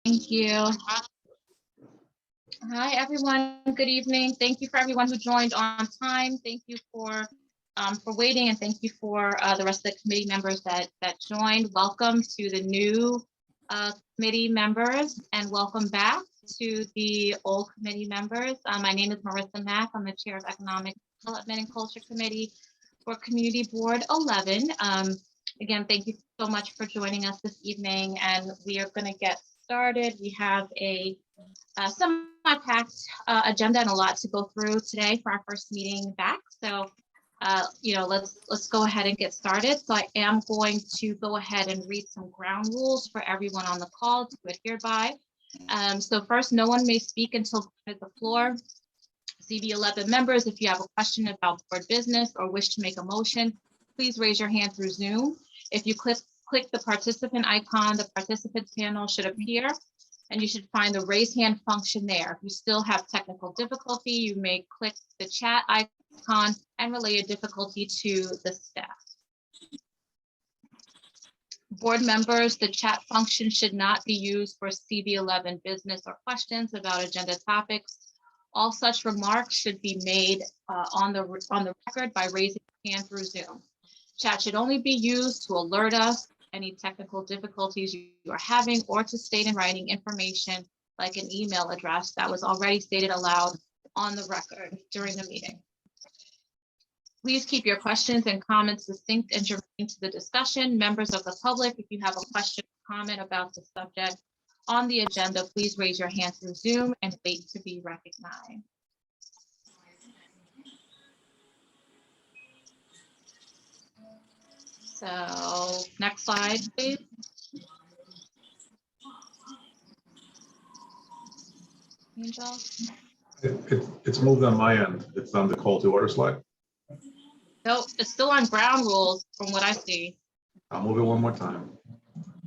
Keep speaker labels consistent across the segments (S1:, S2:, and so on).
S1: Thank you. Hi, everyone. Good evening. Thank you for everyone who joined on time. Thank you for waiting, and thank you for the rest of the committee members that joined. Welcome to the new committee members, and welcome back to the old committee members. My name is Marissa Mack. I'm the chair of Economic Development and Culture Committee for Community Board 11. Again, thank you so much for joining us this evening, and we are going to get started. We have a semi-packed agenda and a lot to go through today for our first meeting back. So, let's go ahead and get started. So I am going to go ahead and read some ground rules for everyone on the call to adhere by. So first, no one may speak until the floor. CB11 members, if you have a question about board business or wish to make a motion, please raise your hand through Zoom. If you click the participant icon, the participants panel should appear, and you should find the raise hand function there. If you still have technical difficulty, you may click the chat icon and relay a difficulty to the staff. Board members, the chat function should not be used for CB11 business or questions about agenda topics. All such remarks should be made on the record by raising your hand through Zoom. Chat should only be used to alert us any technical difficulties you are having, or to state in writing information like an email address that was already stated aloud on the record during the meeting. Please keep your questions and comments succinct and germane to the discussion. Members of the public, if you have a question or comment about the subject on the agenda, please raise your hand through Zoom and wait to be recognized. So next slide, please. Angel?
S2: It's moved on my end. It's on the call to order slide.
S1: Nope, it's still on ground rules from what I see.
S2: I'll move it one more time.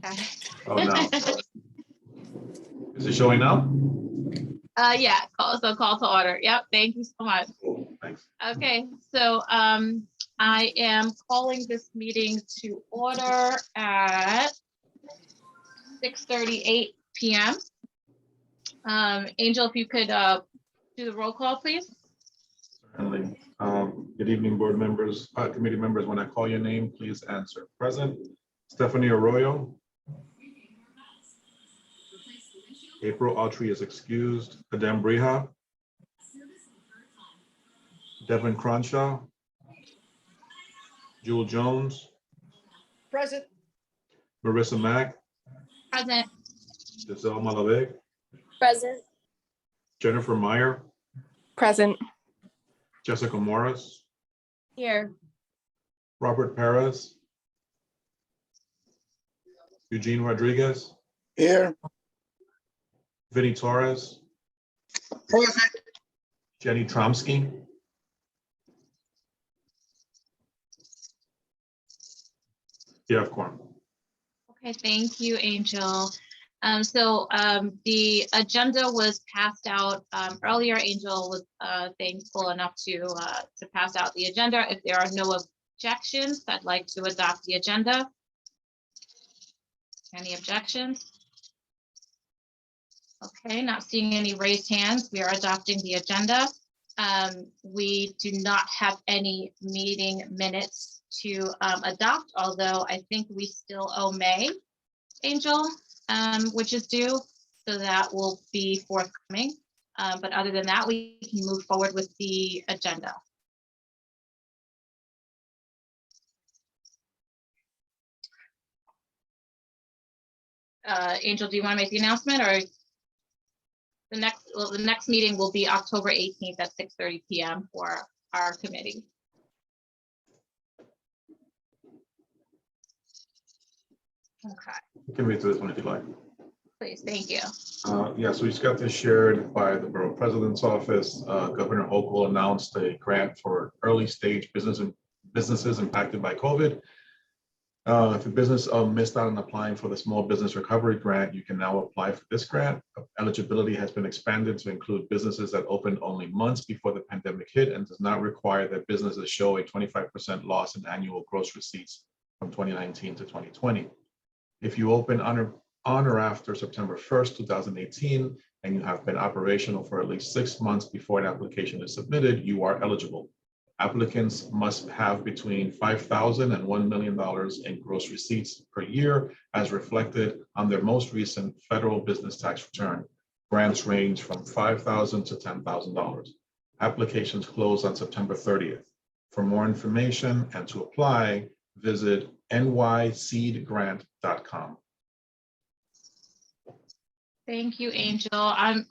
S1: Okay.
S2: Oh, no. Is it showing now?
S1: Yeah, call to order. Yep, thank you so much.
S2: Cool, thanks.
S1: Okay, so I am calling this meeting to order at 6:38 p.m. Angel, if you could do the roll call, please.
S2: Certainly. Good evening, board members, committee members. When I call your name, please answer. Present. Stephanie Arroyo. April Autry is excused. Adam Breha. Devin Cronshaw. Jewel Jones.
S3: Present.
S2: Marissa Mack.
S1: Present.
S2: Giselle Malavig.
S4: Present.
S2: Jennifer Meyer.
S4: Present.
S2: Jessica Morris.
S4: Here.
S2: Robert Perez. Eugene Rodriguez.
S3: Here.
S2: Vinnie Torres.
S3: Present.
S2: Jenny Tromsky. You have quorum.
S1: Okay, thank you, Angel. The agenda was passed out earlier. Angel was thankful enough to pass out the agenda. If there are no objections, I'd like to adopt the agenda. Any objections? Okay, not seeing any raised hands. We are adopting the agenda. We do not have any meeting minutes to adopt, although I think we still owe May, Angel, which is due, so that will be forthcoming. But other than that, we can move forward with the agenda. Angel, do you want to make the announcement, or the next meeting will be October 18th at 6:30 p.m. for our committee. Okay.
S2: You can read through this one if you like.
S1: Please, thank you.
S2: Yeah, so we just got this shared by the Borough President's Office. Governor Hochul announced a grant for early stage businesses impacted by COVID. If a business missed out on applying for the Small Business Recovery Grant, you can now apply for this grant. Eligibility has been expanded to include businesses that opened only months before the pandemic hit and does not require that businesses show a 25% loss in annual gross receipts from 2019 to 2020. If you open under on or after September 1st, 2018, and you have been operational for at least 6 months before an application is submitted, you are eligible. Applicants must have between $5,000 and $1 million in gross receipts per year as reflected on their most recent federal business tax return. Grants range from $5,000 to $10,000. Applications close on September 30th. For more information and to apply, visit nyseedgrant.com.
S1: Thank you, Angel. I'm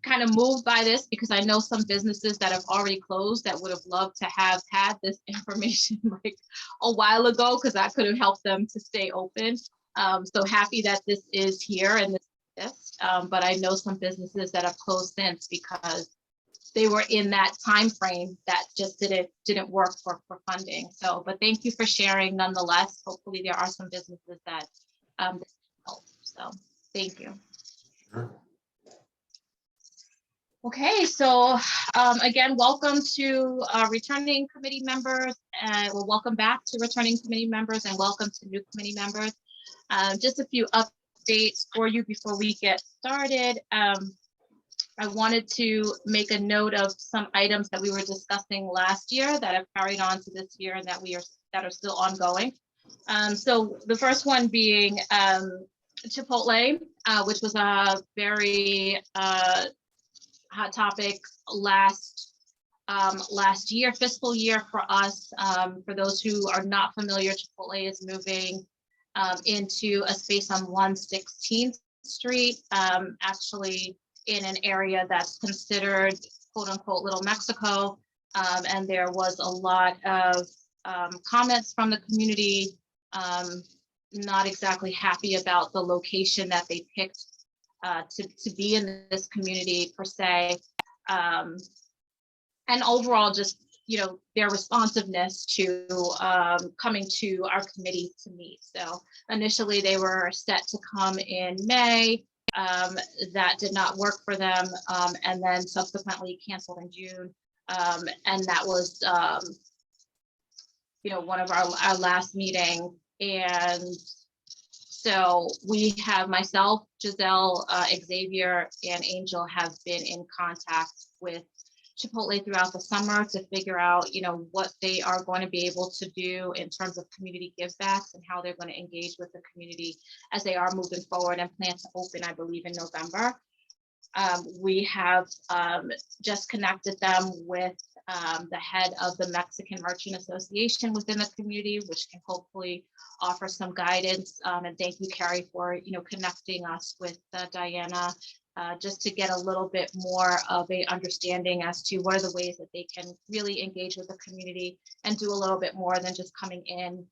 S1: kind of moved by this because I know some businesses that have already closed that would have loved to have had this information like a while ago, because that could have helped them to stay open. So happy that this is here and this exists. But I know some businesses that have closed since because they were in that time frame that just didn't work for funding. So, but thank you for sharing nonetheless. Hopefully there are some businesses that this help. So thank you.
S2: Sure.
S1: Okay, so again, welcome to returning committee members, and well, welcome back to returning committee members and welcome to new committee members. Just a few updates for you before we get started. I wanted to make a note of some items that we were discussing last year that have carried on to this year and that are still ongoing. So the first one being Chipotle, which was a very hot topic last year, fiscal year for us. For those who are not familiar, Chipotle is moving into a space on 116th Street, actually in an area that's considered quote unquote Little Mexico. And there was a lot of comments from the community, not exactly happy about the location that they picked to be in this community per se, and overall just their responsiveness to coming to our committee to meet. So initially they were set to come in May. That did not work for them, and then subsequently canceled in June, and that was one of our last meeting. And so we have myself, Giselle, Xavier, and Angel have been in contact with Chipotle throughout the summer to figure out, what they are going to be able to do in terms of community givebacks and how they're going to engage with the community as they are moving forward and plan to open, I believe, in November. We have just connected them with the head of the Mexican Merchant Association within the community, which can hopefully offer some guidance. And thank you, Carrie, for connecting us with Diana, just to get a little bit more of a understanding as to what are the ways that they can really engage with the community and do a little bit more than just coming in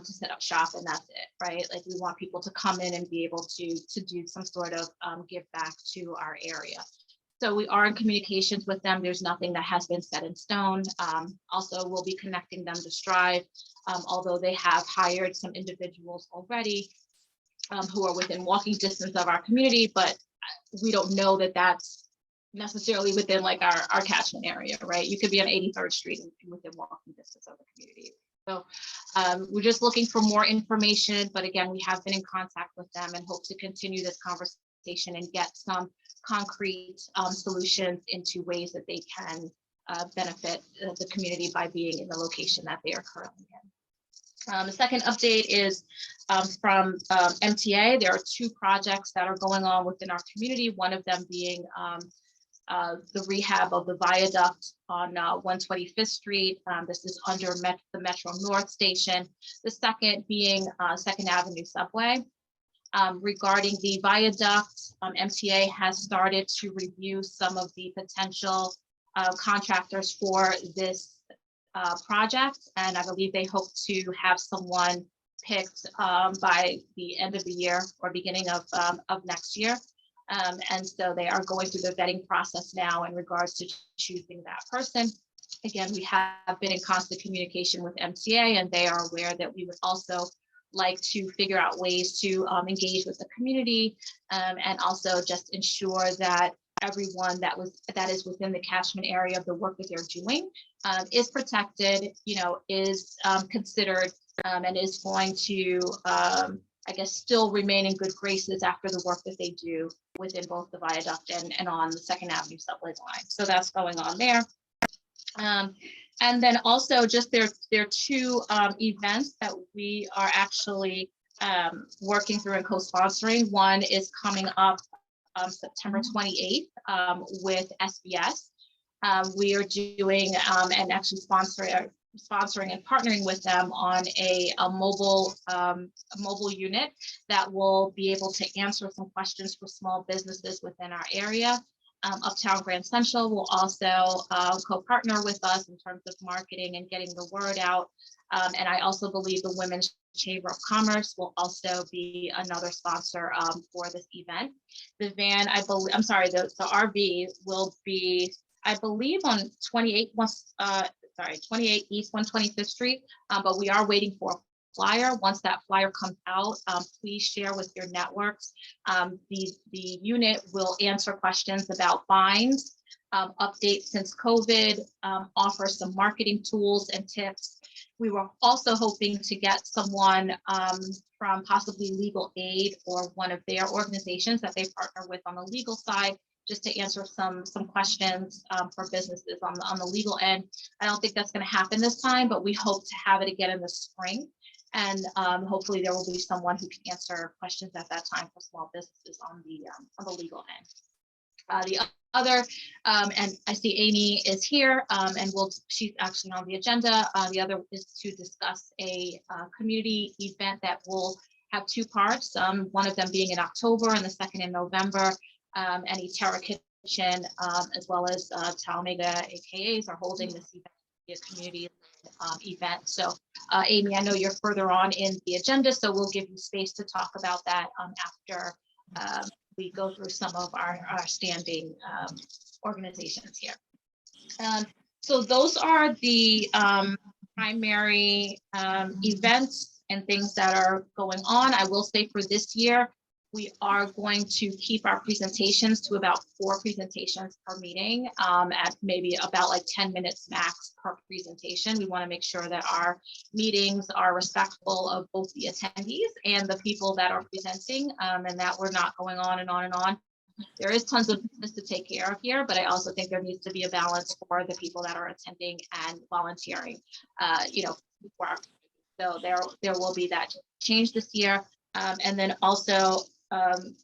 S1: to set up shop and that's it, right? Like we want people to come in and be able to do some sort of give back to our area. So we are in communications with them. There's nothing that has been set in stone. Also, we'll be connecting them to Strive, although they have hired some individuals already who are within walking distance of our community, but we don't know that that's necessarily within like our catchment area, right? You could be on 83rd Street and within walking distance of the community. So we're just looking for more information, but again, we have been in contact with them and hope to continue this conversation and get some concrete solutions into ways that they can benefit the community by being in the location that they are currently in. The second update is from MTA. There are two projects that are going on within our community, one of them being the rehab of the viaduct on 125th Street. This is under the Metro North station. The second being 2nd Avenue subway. Regarding the viaduct, MTA has started to review some of the potential contractors for this project, and I believe they hope to have someone picked by the end of the year or beginning of next year. And so they are going through the vetting process now in regards to choosing that person. Again, we have been in constant communication with MTA, and they are aware that we would also like to figure out ways to engage with the community and also just ensure that everyone that is within the catchment area of the work that they're doing is protected, is considered and is going to I guess, still remain in good graces after the work that they do within both the viaduct and on the Second Avenue subway line. So that's going on there. And then also just there are two events that we are actually working through and co-sponsoring. One is coming up September 28th with SBS. We are doing and actually sponsoring and partnering with them on a mobile unit that will be able to answer some questions for small businesses within our area. Uptown Grand Central will also co-partner with us in terms of marketing and getting the word out. And I also believe the Women's Chamber of Commerce will also be another sponsor for this event. The van, the RV will be, I believe, on 28 East 125th Street, but we are waiting for a flyer. Once that flyer comes out, please share with your networks. The unit will answer questions about fines, updates since COVID, offer some marketing tools and tips. We were also hoping to get someone from possibly Legal Aid or one of their organizations that they partner with on the legal side, just to answer some questions for businesses on the legal end. I don't think that's going to happen this time, but we hope to have it again in the spring. And hopefully there will be someone who can answer questions at that time for small businesses on the legal end. The other, and I see Amy is here, and she's actually on the agenda. The other is to discuss a community event that will have two parts, one of them being in October and the second in November. And Terra Kitchen, as well as Talmega AKAs are holding this event, a community event. So Amy, I know you're further on in the agenda, so we'll give you space to talk about that after we go through some of our standing organizations here. So those are the primary events and things that are going on. I will say for this year, we are going to keep our presentations to about 4 presentations per meeting, at maybe about like 10 minutes max per presentation. We want to make sure that our meetings are respectful of both the attendees and the people that are presenting, and that we're not going on and on and on. There is tons of business to take care of here, but I also think there needs to be a balance for the people that are attending and volunteering, work. So there will be that change this year. And then also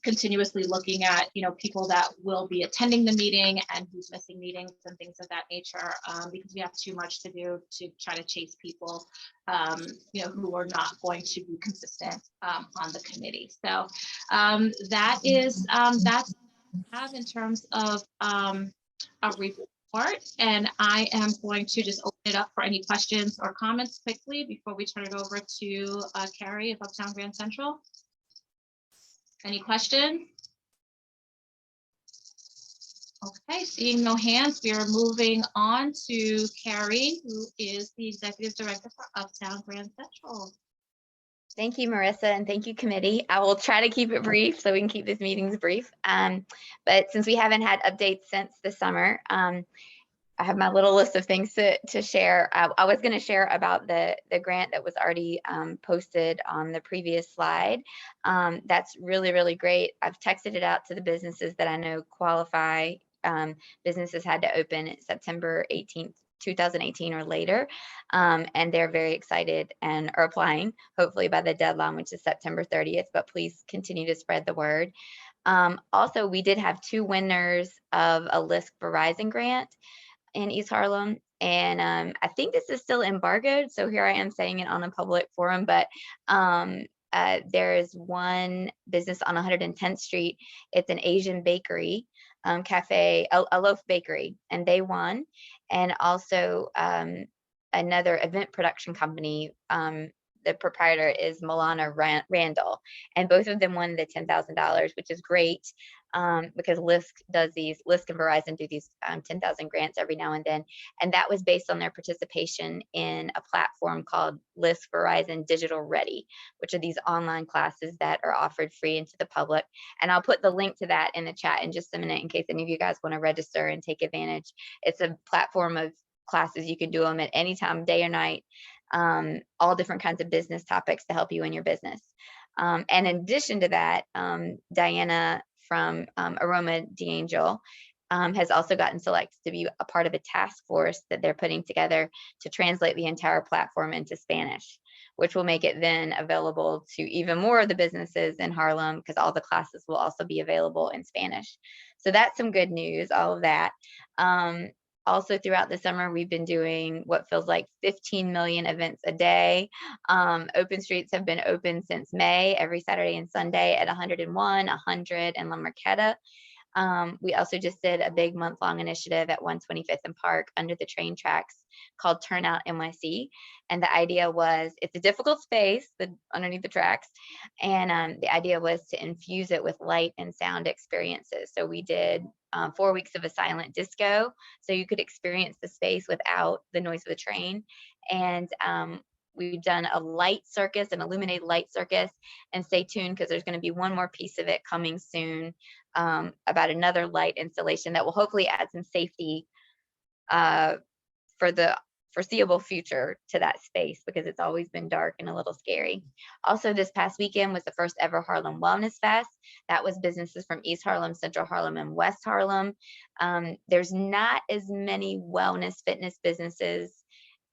S1: continuously looking at, people that will be attending the meeting and who's missing meetings and things of that nature, because we have too much to do to try to chase people, who are not going to be consistent on the committee. So that is that's what I have in terms of a report, and I am going to just open it up for any questions or comments quickly before we turn it over to Carrie of Uptown Grand Central. Any questions? Okay, seeing no hands, we are moving on to Carrie, who is the Executive Director for Uptown Grand Central.
S5: Thank you, Marissa, and thank you, committee. I will try to keep it brief so we can keep these meetings brief. But since we haven't had updates since the summer, I have my little list of things to share. I was going to share about the grant that was already posted on the previous slide. That's really, really great. I've texted it out to the businesses that I know qualify. Businesses had to open September 18th, 2018 or later, and they're very excited and are applying, hopefully by the deadline, which is September 30th, but please continue to spread the word. Also, we did have 2 winners of a LISC Verizon grant in East Harlem, and I think this is still embargoed, so here I am saying it on a public forum, but there is one business on 110th Street. It's an Asian bakery, cafe, a loaf bakery, and they won. And also another event production company, the proprietor is Milana Randall, and both of them won the $10,000, which is great, because LISC and Verizon do these 10,000 grants every now and then, and that was based on their participation in a platform called LISC Verizon Digital Ready, which are these online classes that are offered free into the public. And I'll put the link to that in the chat in just a minute in case any of you guys want to register and take advantage. It's a platform of classes. You can do them at any time, day or night, all different kinds of business topics to help you in your business. And in addition to that, Diana from Aroma D'Angel has also gotten selected to be a part of a task force that they're putting together to translate the entire platform into Spanish, which will make it then available to even more of the businesses in Harlem, because all the classes will also be available in Spanish. So that's some good news, all of that. Also throughout the summer, we've been doing what feels like 15 million events a day. Open Streets have been open since May, every Saturday and Sunday at 101, 100, and La Marqueta. We also just did a big month-long initiative at 125th and Park under the train tracks called Turnout NYC. And the idea was, it's a difficult space underneath the tracks. And the idea was to infuse it with light and sound experiences. So we did 4 weeks of a silent disco, so you could experience the space without the noise of the train. And we've done a light circus, an illuminated light circus, and stay tuned because there's going to be one more piece of it coming soon about another light installation that will hopefully add some safety for the foreseeable future to that space, because it's always been dark and a little scary. Also, this past weekend was the first ever Harlem Wellness Fest. That was businesses from East Harlem, Central Harlem, and West Harlem. There's not as many wellness fitness businesses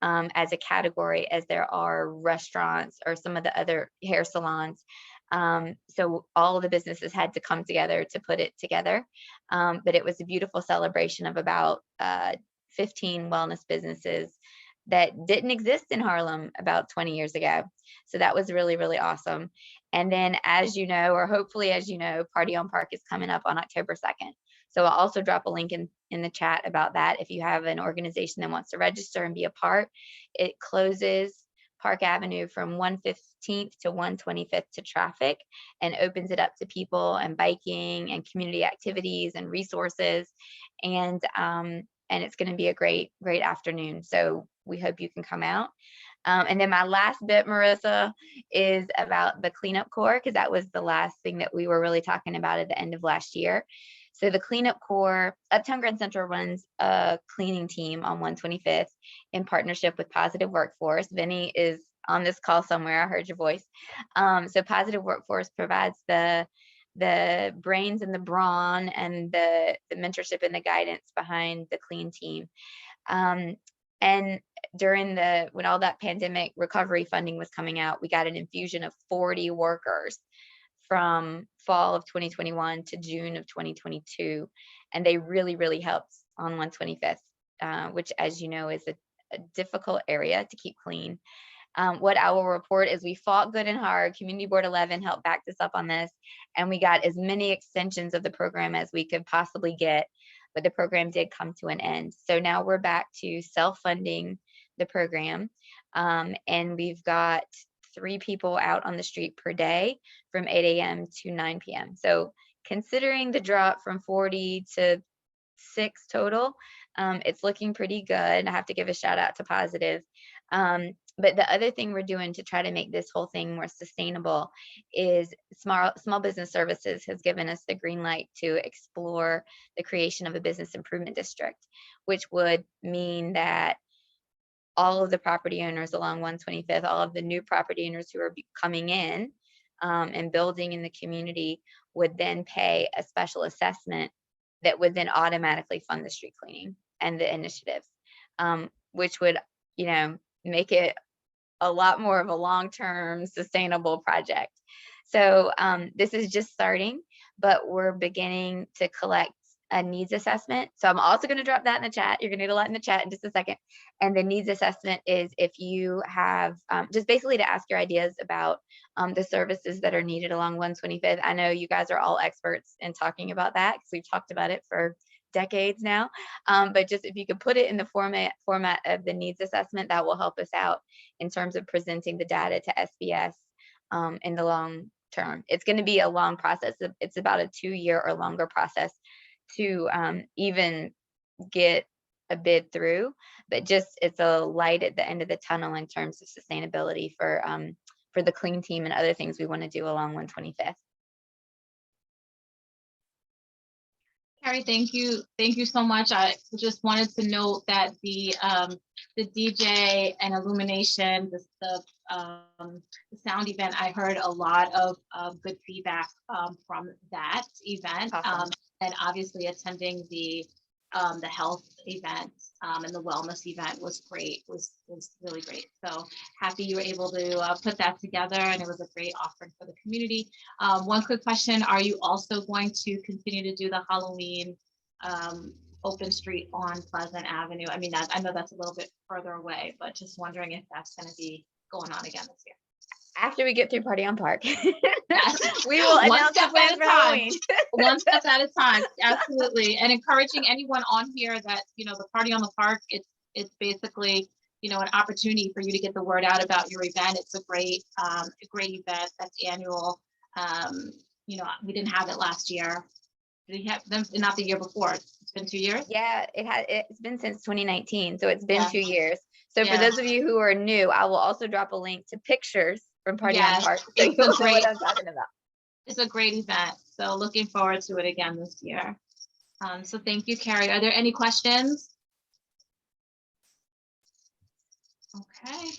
S5: as a category as there are restaurants or some of the other hair salons. So all of the businesses had to come together to put it together. But it was a beautiful celebration of about 15 wellness businesses that didn't exist in Harlem about 20 years ago. So that was really, really awesome. And then, as you know, or hopefully as you know, Party on Park is coming up on October 2nd. So I'll also drop a link in the chat about that. If you have an organization that wants to register and be a part, it closes Park Avenue from 115th to 125th to traffic and opens it up to people and biking and community activities and resources. And it's going to be a great afternoon. So we hope you can come out. And then my last bit, Marissa, is about the cleanup corps, because that was the last thing that we were really talking about at the end of last year. So the cleanup corps, Uptown Grand Central runs a cleaning team on 125th in partnership with Positive Workforce. Vinny is on this call somewhere. I heard your voice. So Positive Workforce provides the brains and the brawn and the mentorship and the guidance behind the clean team. And during when all that pandemic recovery funding was coming out, we got an infusion of 40 workers from fall of 2021 to June of 2022. And they really, really helped on 125th, which, as you know, is a difficult area to keep clean. What I will report is we fought good and hard. Community Board 11 helped back us up on this, and we got as many extensions of the program as we could possibly get, but the program did come to an end. So now we're back to self-funding the program, and we've got 3 people out on the street per day from 8 a.m. to 9 p.m. So considering the drop from 40 to 6 total, it's looking pretty good. I have to give a shout out to Positive. But the other thing we're doing to try to make this whole thing more sustainable is Small Business Services has given us the green light to explore the creation of a business improvement district, which would mean that all of the property owners along 125th, all of the new property owners who are coming in and building in the community would then pay a special assessment that would then automatically fund the street cleaning and the initiatives, which would, make it a lot more of a long-term sustainable project. So this is just starting, but we're beginning to collect a needs assessment. So I'm also going to drop that in the chat. You're going to get a lot in the chat in just a second. And the needs assessment is if you have just basically to ask your ideas about the services that are needed along 125th. I know you guys are all experts in talking about that because we've talked about it for decades now. But just if you could put it in the format of the needs assessment, that will help us out in terms of presenting the data to SBS in the long term. It's going to be a long process. It's about a 2-year or longer process to even get a bid through, but just it's a light at the end of the tunnel in terms of sustainability for the clean team and other things we want to do along 125th.
S1: Carrie, thank you. Thank you so much. I just wanted to note that the DJ and illumination, the sound event, I heard a lot of good feedback from that event.
S5: Awesome.
S1: And obviously attending the health event and the wellness event was great, was really great. So happy you were able to put that together, and it was a great offering for the community. One quick question, are you also going to continue to do the Halloween open street on Pleasant Avenue? I mean, I know that's a little bit further away, but just wondering if that's going to be going on again this year.
S5: After we get through Party on Park,
S1: Yes.
S5: we will
S1: One
S5: announce the
S1: step
S5: plans
S1: at a
S5: for
S1: time.
S5: Halloween.
S1: One step at a time, absolutely. And encouraging anyone on here that, the Party on the Park, it's basically, an opportunity for you to get the word out about your event. It's a great event that's annual. We didn't have it last year. Did you have them? Not the year before. It's been 2 years.
S5: Yeah, it's been since 2019, so it's been
S1: Yeah.
S5: 2 years. So for
S1: Yeah.
S5: those of you who are new, I will also drop a link to pictures from Party on
S1: Yes,
S5: Park, so
S1: it's
S5: you'll
S1: a
S5: know
S1: great-
S5: what I'm talking about.
S1: It's a great event. So looking forward to it again this year. So thank you, Carrie. Are there any questions? Okay.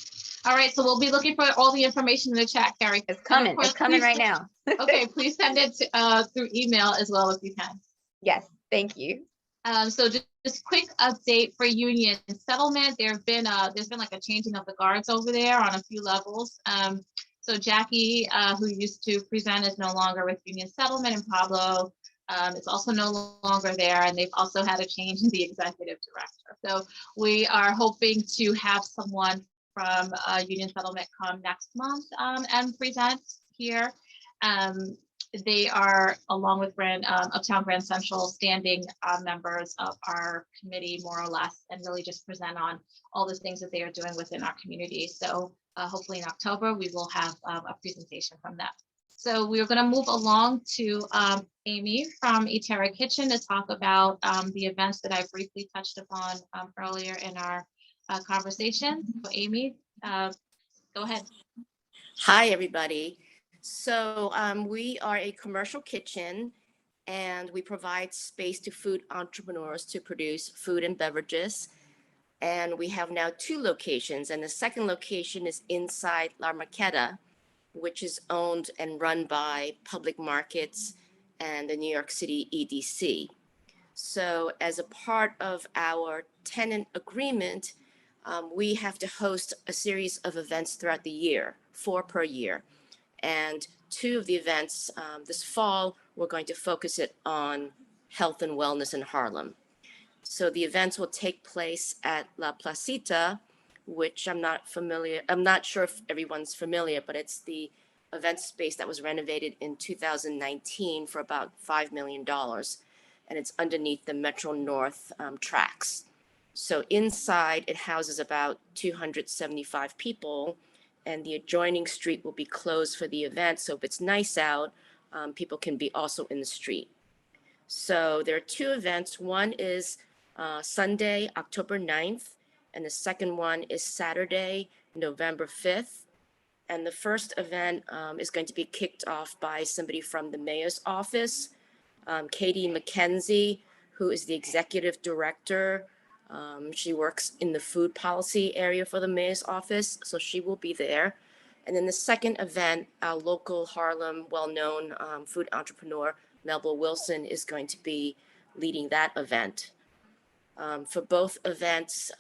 S1: All right. So we'll be looking for all the information in the chat, Carrie.
S5: It's coming.
S1: course,
S5: It's coming
S1: please-
S5: right now.
S1: Okay. Please send it through email as well if you can.
S5: Yes, thank you.
S1: So just quick update for union settlement. There's been like a changing of the guards over there on a few levels. So Jackie, who used to present, is no longer with union settlement, and Pablo is also no longer there. And they've also had a change in the executive director. So we are hoping to have someone from union settlement come next month and present here. They are, along with Uptown Grand Central, standing members of our committee, more or less, and really just present on all the things that they are doing within our community. So hopefully in October, we will have a presentation from them. So we're going to move along to Amy from Eterra Kitchen to talk about the events that I briefly touched upon earlier in our conversation. So Amy, go ahead.
S6: Hi, everybody. So we are a commercial kitchen, and we provide space to food entrepreneurs to produce food and beverages. And we have now 2 locations, and the second location is inside La Marqueta, which is owned and run by Public Markets and the New York City EDC. So as a part of our tenant agreement, we have to host a series of events throughout the year, 4 per year. And 2 of the events this fall, we're going to focus it on health and wellness in Harlem. So the events will take place at La Placita, which I'm not sure if everyone's familiar, but it's the event space that was renovated in 2019 for about $5 million. And it's underneath the Metro North tracks. So inside, it houses about 275 people, and the adjoining street will be closed for the event. So if it's nice out, people can be also in the street. So there are 2 events. One is Sunday, October 9th, and the second one is Saturday, November 5th. And the first event is going to be kicked off by somebody from the mayor's office, Katie McKenzie, who is the executive director. She works in the food policy area for the mayor's office, so she will be there. And then the second event, our local Harlem well-known food entrepreneur, Melba Wilson, is going to be leading that event. For both events,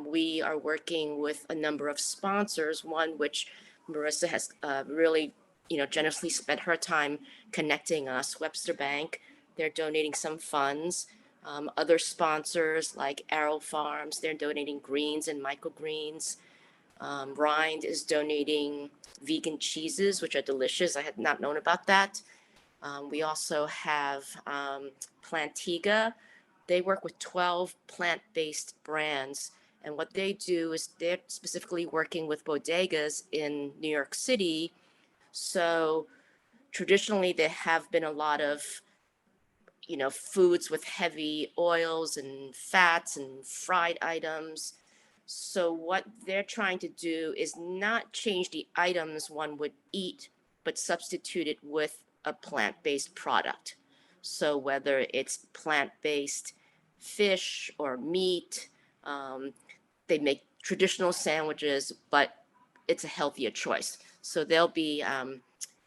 S6: we are working with a number of sponsors, one which Marissa has really generously spent her time connecting us, Webster Bank. They're donating some funds. Other sponsors like Arrow Farms, they're donating greens and microgreens. Rind is donating vegan cheeses, which are delicious. I had not known about that. We also have Plantiga. They work with 12 plant-based brands. And what they do is they're specifically working with bodegas in New York City. So traditionally, there have been a lot of foods with heavy oils and fats and fried items. So what they're trying to do is not change the items one would eat, but substitute it with a plant-based product. So whether it's plant-based fish or meat, they make traditional sandwiches, but it's a healthier choice. So they'll be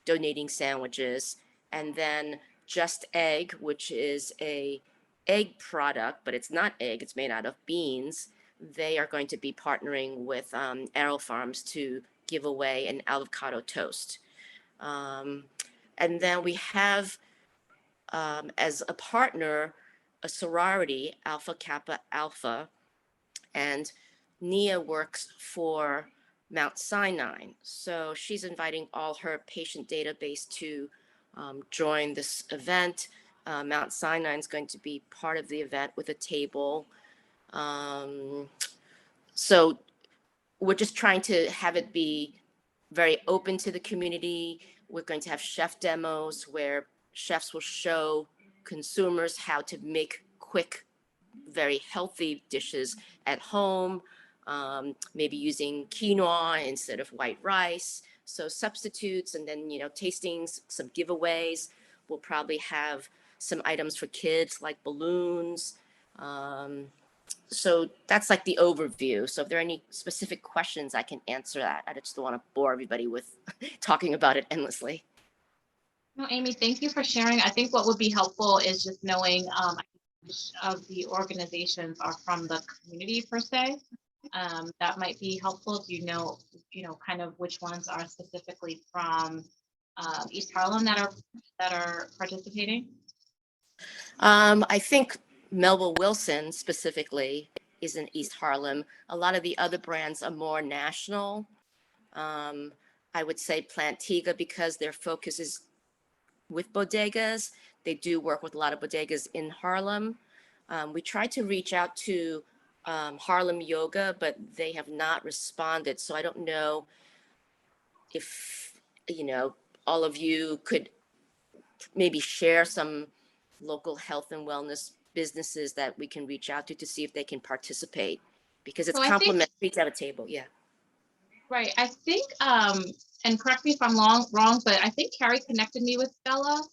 S6: donating sandwiches. And then Just Egg, which is a egg product, but it's not egg, it's made out of beans. They are going to be partnering with Arrow Farms to give away an avocado toast. And then we have, as a partner, a sorority, Alpha Kappa Alpha, and Nia works for Mount Sinai. So she's inviting all her patient database to join this event. Mount Sinai is going to be part of the event with a table. So we're just trying to have it be very open to the community. We're going to have chef demos where chefs will show consumers how to make quick, very healthy dishes at home, maybe using quinoa instead of white rice. So substitutes, and then, tastings, some giveaways. We'll probably have some items for kids like balloons. So that's like the overview. So if there are any specific questions, I can answer that. I just don't want to bore everybody with talking about it endlessly.
S1: No, Amy, thank you for sharing. I think what would be helpful is just knowing which of the organizations are from the community per se. That might be helpful. Do you know, kind of which ones are specifically from East Harlem that are participating?
S6: I think Melville Wilson specifically is in East Harlem. A lot of the other brands are more national. I would say Plantiga, because their focus is with bodegas. They do work with a lot of bodegas in Harlem. We tried to reach out to Harlem Yoga, but they have not responded. So I don't know if, all of you could maybe share some local health and wellness businesses that we can reach out to see if they can participate, because it's
S1: So I think-
S6: complimentary to have a table. Yeah.
S1: Right. I think, and correct me if I'm wrong, but I think Carrie connected me with Bella.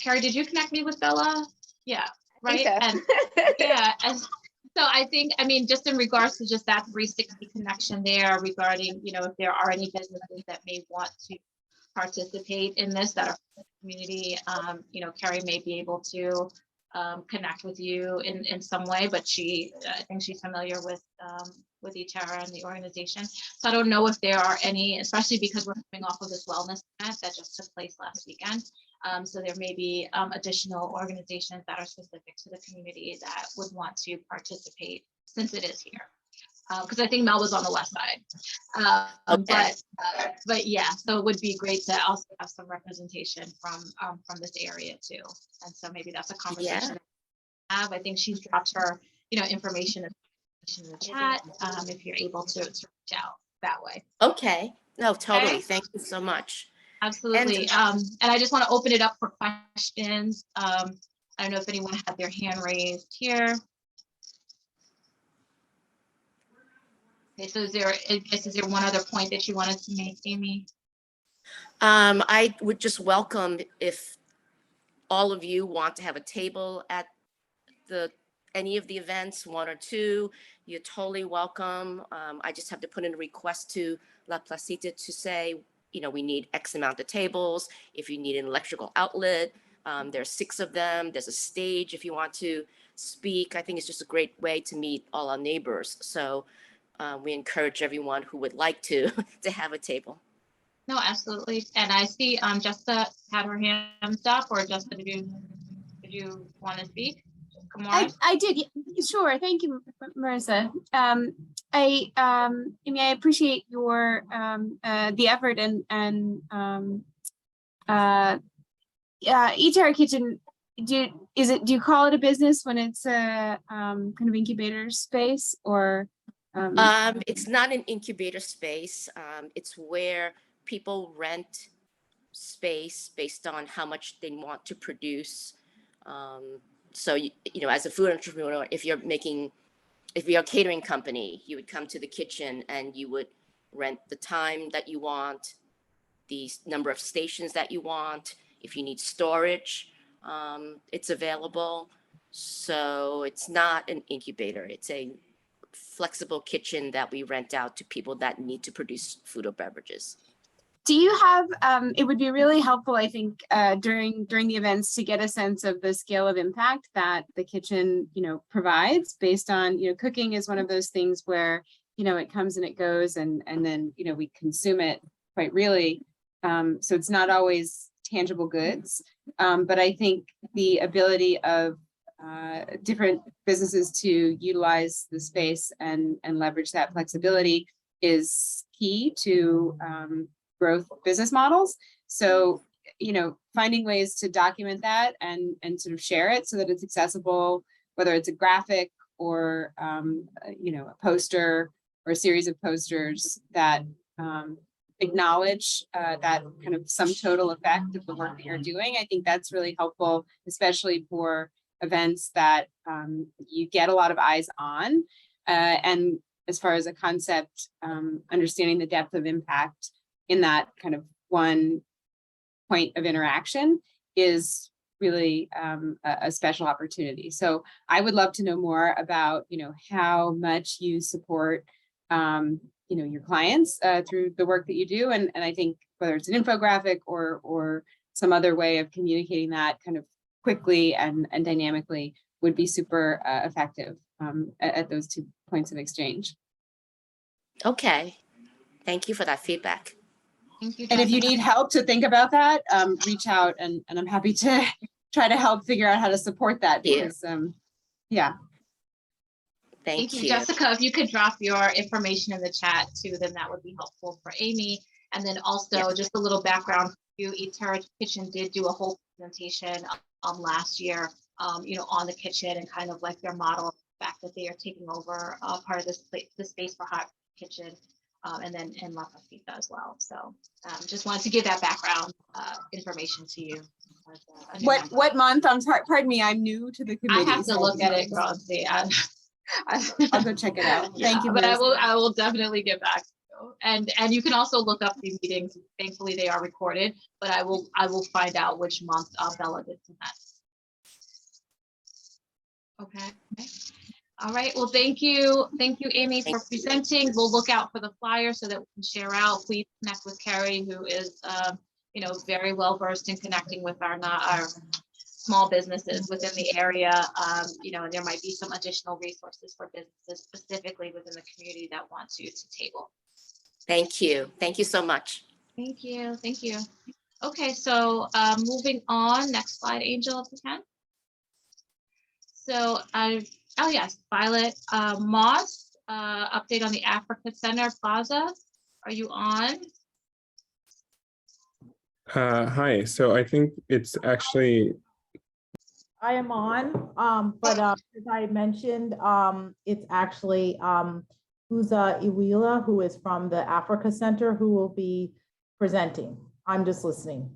S1: Carrie, did you connect me with Bella? Yeah. Right.
S5: So.
S1: And yeah. And so I think, just in regards to just that 360 connection there regarding, if there are any businesses that may want to participate in this that are from the community, Carrie may be able to connect with you in some way, but I think she's familiar with ETERRA and the organization. So I don't know if there are any, especially because we're coming off of this wellness event that just took place last weekend. So there may be additional organizations that are specific to the community that would want to participate since it is here. Because I think Mel was on the west side.
S6: Okay.
S1: But yeah, so it would be great to also have some representation from this area too. And so maybe that's a conversation to have. I think she's dropped her, information in the chat, if you're able to reach out that way.
S6: Okay. No, totally.
S1: Okay.
S6: Thank you so much.
S1: Absolutely. And I just want to open it up for questions. I don't know if anyone had their hand raised here. Okay, so is there one other point that you wanted to make, Amy?
S6: I would just welcome if all of you want to have a table at any of the events, one or two, you're totally welcome. I just have to put in a request to La Placita to say, we need X amount of tables. If you need an electrical outlet, there's 6 of them. There's a stage if you want to speak. I think it's just a great way to meet all our neighbors. So we encourage everyone who would like to have a table.
S1: No, absolutely. And I see Jessica had her hand up, or Jessica, did you want to speak?
S4: I did. Sure. Thank you, Marissa. I appreciate your the effort and ETERRA Kitchen. Do you call it a business when it's a kind of incubator space, or?
S6: It's not an incubator space. It's where people rent space based on how much they want to produce. So, as a food entrepreneur, if you're a catering company, you would come to the kitchen and you would rent the time that you want, the number of stations that you want. If you need storage, it's available. So it's not an incubator. It's a flexible kitchen that we rent out to people that need to produce food or beverages.
S4: Do you have, it would be really helpful, I think, during the events to get a sense of the scale of impact that the kitchen, provides based on, cooking is one of those things where, it comes and it goes and then, we consume it quite really. So it's not always tangible goods. But I think the ability of different businesses to utilize the space and leverage that flexibility is key to growth business models. So, finding ways to document that and sort of share it so that it's accessible, whether it's a graphic or, a poster or a series of posters that acknowledge that kind of sum total effect of the work that you're doing. I think that's really helpful, especially for events that you get a lot of eyes on. And as far as a concept, understanding the depth of impact in that kind of one point of interaction is really a special opportunity. So I would love to know more about, how much you support, your clients through the work that you do. And I think whether it's an infographic or some other way of communicating that kind of quickly and dynamically would be super effective at those 2 points of exchange.
S6: Okay. Thank you for that feedback.
S1: Thank you,
S4: And if you
S1: Jessica.
S4: need help to think about that, reach out and I'm happy to try to help figure out how to support that because, yeah.
S6: Thank
S1: Thank you,
S6: you.
S1: Jessica. If you could drop your information in the chat too, then that would be helpful for Amy. And then also just a little background for you, Eterra Kitchen did do a whole presentation last year, on the kitchen and kind of like their model, the fact that they are taking over part of the space for Hot Kitchen, and then in La Cafita as well. So just wanted to give that background information to you. As a new member.
S4: What month? I'm sorry, pardon me, I'm new to the committee.
S1: I have to
S4: so
S1: look at it, girl, and see.
S4: I'll go check it out. Thank you,
S1: But
S4: Marissa.
S1: I will definitely get back to you. And you can also look up the meetings. Thankfully, they are recorded, but I will find out which month Bella did that. Okay. All right. Well, thank you, Amy, for presenting. We'll look out for the flyer so that we can share out. Please connect with Carrie, who is, very well versed in connecting with our small businesses within the area. And there might be some additional resources for businesses specifically within the community that want to table.
S6: Thank you. Thank you so much.
S1: Thank you. Thank you. Okay, so moving on, next slide, Angel, if you can. So, oh yes, Violet Moss, update on the Africa Center Plaza. Are you on?
S7: Hi, so I think it's actually,
S8: I am on, but as I mentioned, it's actually Uza Iwila, who is from the Africa Center, who will be presenting. I'm just listening.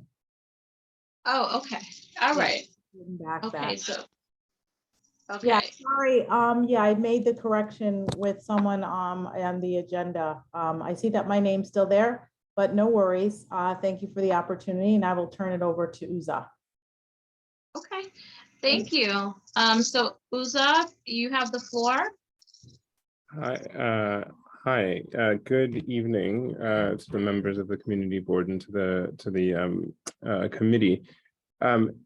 S1: Oh, okay. All right.
S8: Back
S1: Okay,
S8: that.
S1: so. Okay.
S8: Yeah, sorry. Yeah, I made the correction with someone on the agenda. I see that my name's still there, but no worries. Thank you for the opportunity, and I will turn it over to Uza.
S1: Okay, thank you. So Uza, you have the floor.
S7: hi, good evening to the members of the community board and to the committee.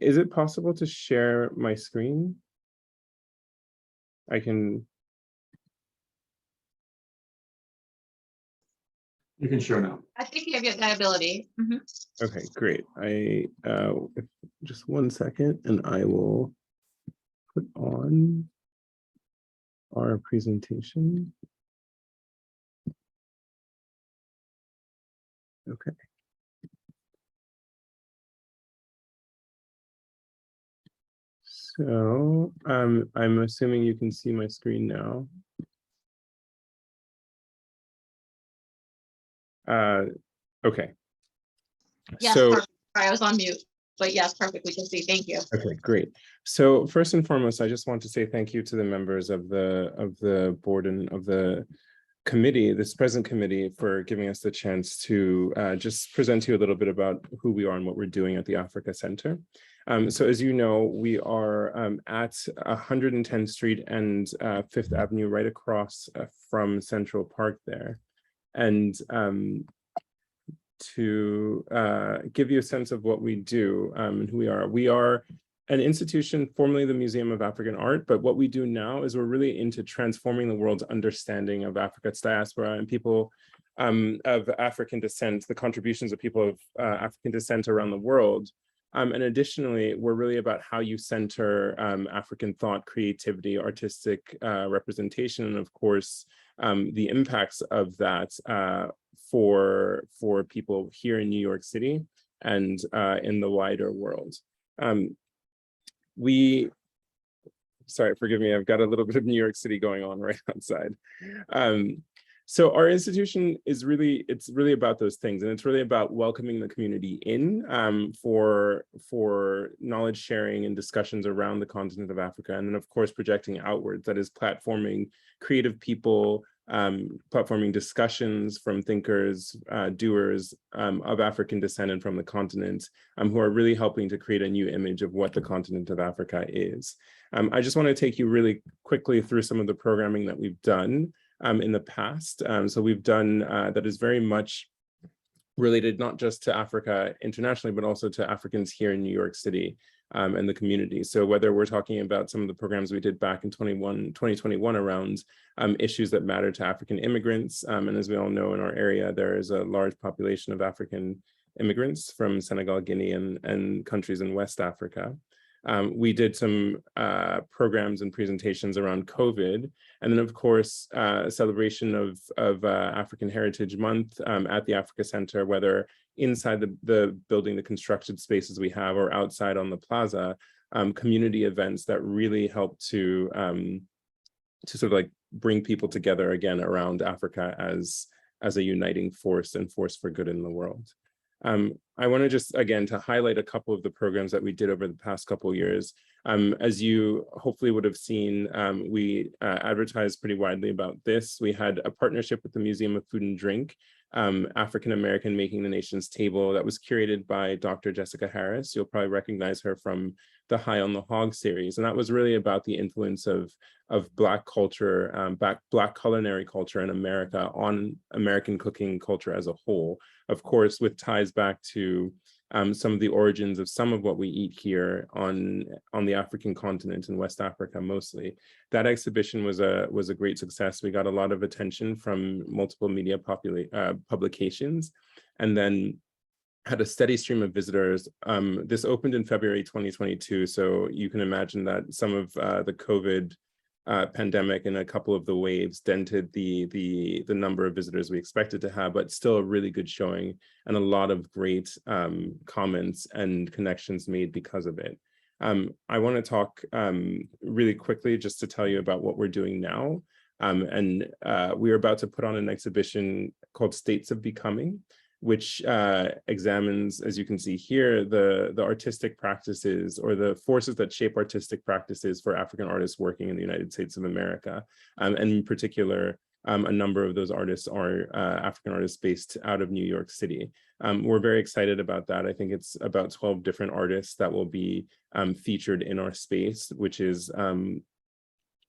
S7: Is it possible to share my screen? I can.
S2: You can share now.
S1: I think you have that ability. Mm-hmm.
S7: Okay, great. Just 1 second and I will put on our presentation. Okay. So I'm assuming you can see my screen now. Okay.
S1: Yes,
S7: So,
S1: perfect. Sorry, I was on mute, but yes, perfect. We can see. Thank you.
S7: okay, great. So first and foremost, I just want to say thank you to the members of the board and of the committee, this present committee, for giving us the chance to just present to you a little bit about who we are and what we're doing at the Africa Center. So as you know, we are at 110th Street and 5th Avenue, right across from Central Park there. And to give you a sense of what we do and who we are an institution, formerly the Museum of African Art, but what we do now is we're really into transforming the world's understanding of Africa's diaspora and people of African descent, the contributions of people of African descent around the world. And additionally, we're really about how you center African thought, creativity, artistic representation, and of course, the impacts of that for people here in New York City and in the wider world. Sorry, forgive me, I've got a little bit of New York City going on right outside. So our institution is it's really about those things, and it's really about welcoming the community in for knowledge sharing and discussions around the continent of Africa, and then of course projecting outwards, that is platforming creative people, platforming discussions from thinkers, doers of African descent and from the continent, who are really helping to create a new image of what the continent of Africa is. I just want to take you really quickly through some of the programming that we've done in the past. So we've done that is very much related not just to Africa internationally, but also to Africans here in New York City and the community. So whether we're talking about some of the programs we did back in 2021 around issues that matter to African immigrants, and as we all know in our area, there is a large population of African immigrants from Senegal, Guinea, and countries in West Africa. We did some programs and presentations around COVID, and then of course, celebration of African Heritage Month at the Africa Center, whether inside the building, the constructed spaces we have, or outside on the plaza, community events that really help to sort of like bring people together again around Africa as a uniting force and force for good in the world. I want to just, again, to highlight a couple of the programs that we did over the past couple of years. As you hopefully would have seen, we advertised pretty widely about this. We had a partnership with the Museum of Food and Drink, African American Making the Nation's Table, that was curated by Dr. Jessica Harris. You'll probably recognize her from the High on the Hog series. And that was really about the influence of Black culture, Black culinary culture in America on American cooking culture as a whole. Of course, with ties back to some of the origins of some of what we eat here on the African continent in West Africa mostly. That exhibition was a great success. We got a lot of attention from multiple media publications, and then had a steady stream of visitors. This opened in February 2022, so you can imagine that some of the COVID pandemic and a couple of the waves dented the number of visitors we expected to have, but still a really good showing and a lot of great comments and connections made because of it. I want to talk really quickly just to tell you about what we're doing now. We are about to put on an exhibition called States of Becoming, which examines, as you can see here, the artistic practices or the forces that shape artistic practices for African artists working in the United States of America. And in particular, a number of those artists are African artists based out of New York City. We're very excited about that. I think it's about 12 different artists that will be featured in our space, which is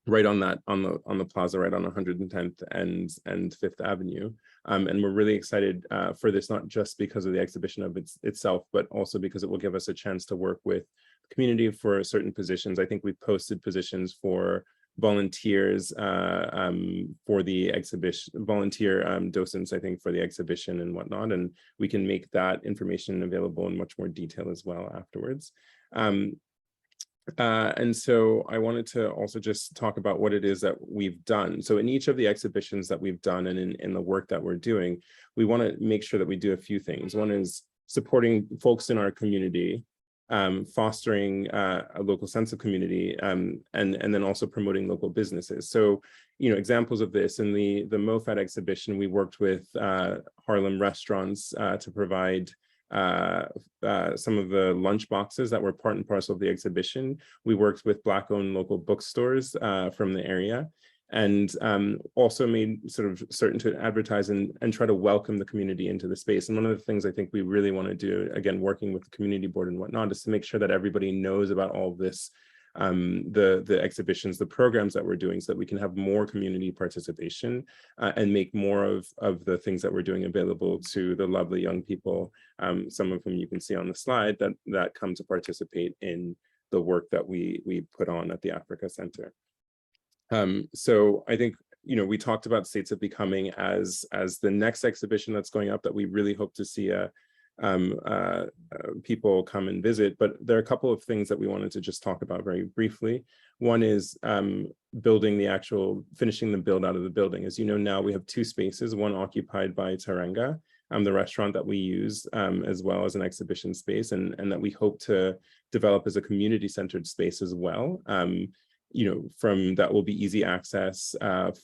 S7: right on the plaza, right on 110th and 5th Avenue. And we're really excited for this, not just because of the exhibition of itself, but also because it will give us a chance to work with the community for certain positions. I think we've posted positions for volunteers for the exhibition, volunteer docents, I think, for the exhibition and whatnot. And we can make that information available in much more detail as well afterwards. And so I wanted to also just talk about what it is that we've done. So in each of the exhibitions that we've done and in the work that we're doing, we want to make sure that we do a few things. One is supporting folks in our community, fostering a local sense of community, and then also promoting local businesses. So, you know, examples of this in the MoFat exhibition, we worked with Harlem restaurants to provide some of the lunch boxes that were part and parcel of the exhibition. We worked with Black-owned local bookstores from the area. and also made sort of certain to advertise and try to welcome the community into the space. And one of the things I think we really want to do, again, working with the community board and whatnot, is to make sure that everybody knows about all of this, the exhibitions, the programs that we're doing, so that we can have more community participation and make more of the things that we're doing available to the lovely young people, some of whom you can see on the slide, that come to participate in the work that we put on at the Africa Center. So I think, you know, we talked about States of Becoming as the next exhibition that's going up, that we really hope to see people come and visit. But there are a couple of things that we wanted to just talk about very briefly. One is finishing the build out of the building. As you know, now we have two spaces, one occupied by Taranga, the restaurant that we use, as well as an exhibition space, and that we hope to develop as a community-centered space as well. You know, that will be easy access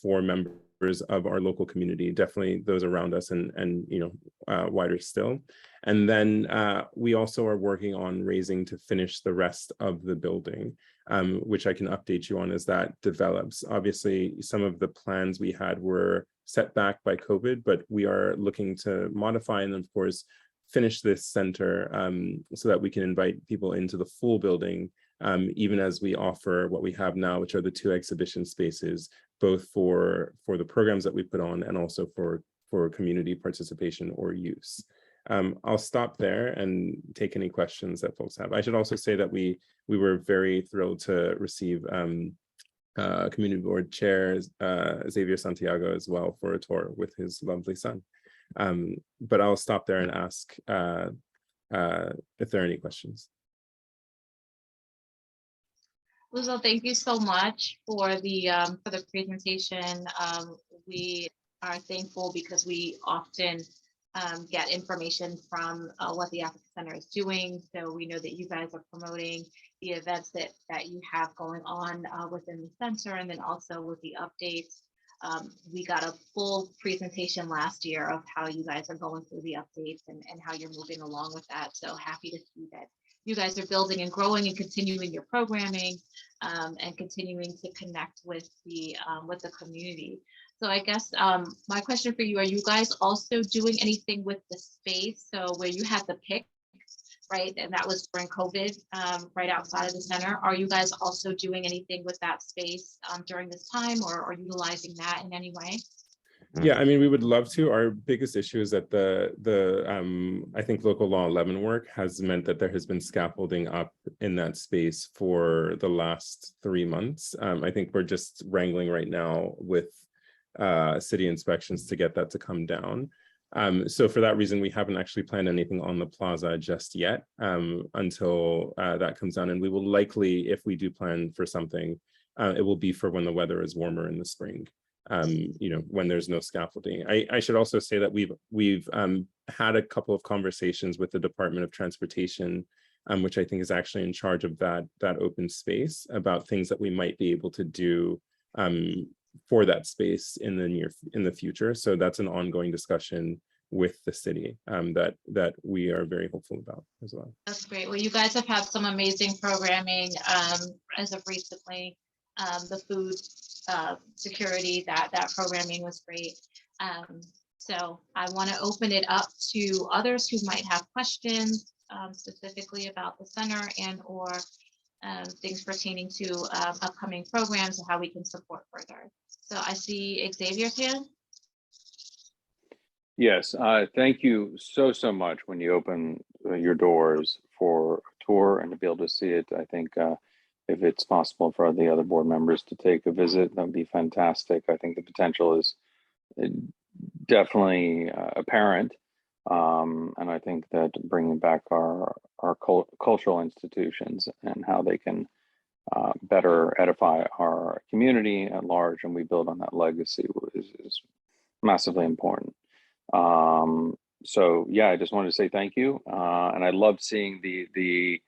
S7: for members of our local community, definitely those around us, and you know, wider still. And then we also are working on raising to finish the rest of the building, which I can update you on as that develops. Obviously, some of the plans we had were set back by COVID, but we are looking to modify and, of course, finish this center so that we can invite people into the full building, even as we offer what we have now, which are the two exhibition spaces, both for the programs that we put on and also for community participation or use. I'll stop there and take any questions that folks have. I should also say that we were very thrilled to receive community board chair Xavier Santiago as well for a tour with his lovely son. But I'll stop there and ask if there are any questions.
S1: Luzelle, thank you so much for the presentation. We are thankful because we often get information from what the Africa Center is doing. So we know that you guys are promoting the events that you have going on within the center, and then also with the updates. We got a full presentation last year of how you guys are going through the updates and how you're moving along with that. So happy to see that you guys are building and growing and continuing your programming and continuing to connect with the community. So I guess my question for you, are you guys also doing anything with the space? So where you had the pick, right? And that was during COVID, right outside of the center. Are you guys also doing anything with that space during this time, or utilizing that in any way?
S7: Yeah, I mean, we would love to. Our biggest issue is that I think local law 11 work has meant that there has been scaffolding up in that space for the last 3 months. I think we're just wrangling right now with city inspections to get that to come down. So for that reason, we haven't actually planned anything on the plaza just yet until that comes down. And we will likely, if we do plan for something, it will be for when the weather is warmer in the spring. You know, when there's no scaffolding. I should also say that we've had a couple of conversations with the Department of Transportation, which I think is actually in charge of that open space, about things that we might be able to do for that space in the future. So that's an ongoing discussion with the city that we are very hopeful about as well.
S1: That's great. Well, you guys have had some amazing programming as of recently. The food security, that programming was great. So I want to open it up to others who might have questions specifically about the center and or things pertaining to upcoming programs and how we can support further. So I see Xavier's hand.
S9: Yes, thank you so much when you open your doors for a tour and to be able to see it. I think if it's possible for the other board members to take a visit, that would be fantastic. I think the potential is definitely apparent. And I think that bringing back our cultural institutions and how they can better edify our community at large, and we build on that legacy is massively important. So yeah, I just wanted to say thank you. And I loved seeing the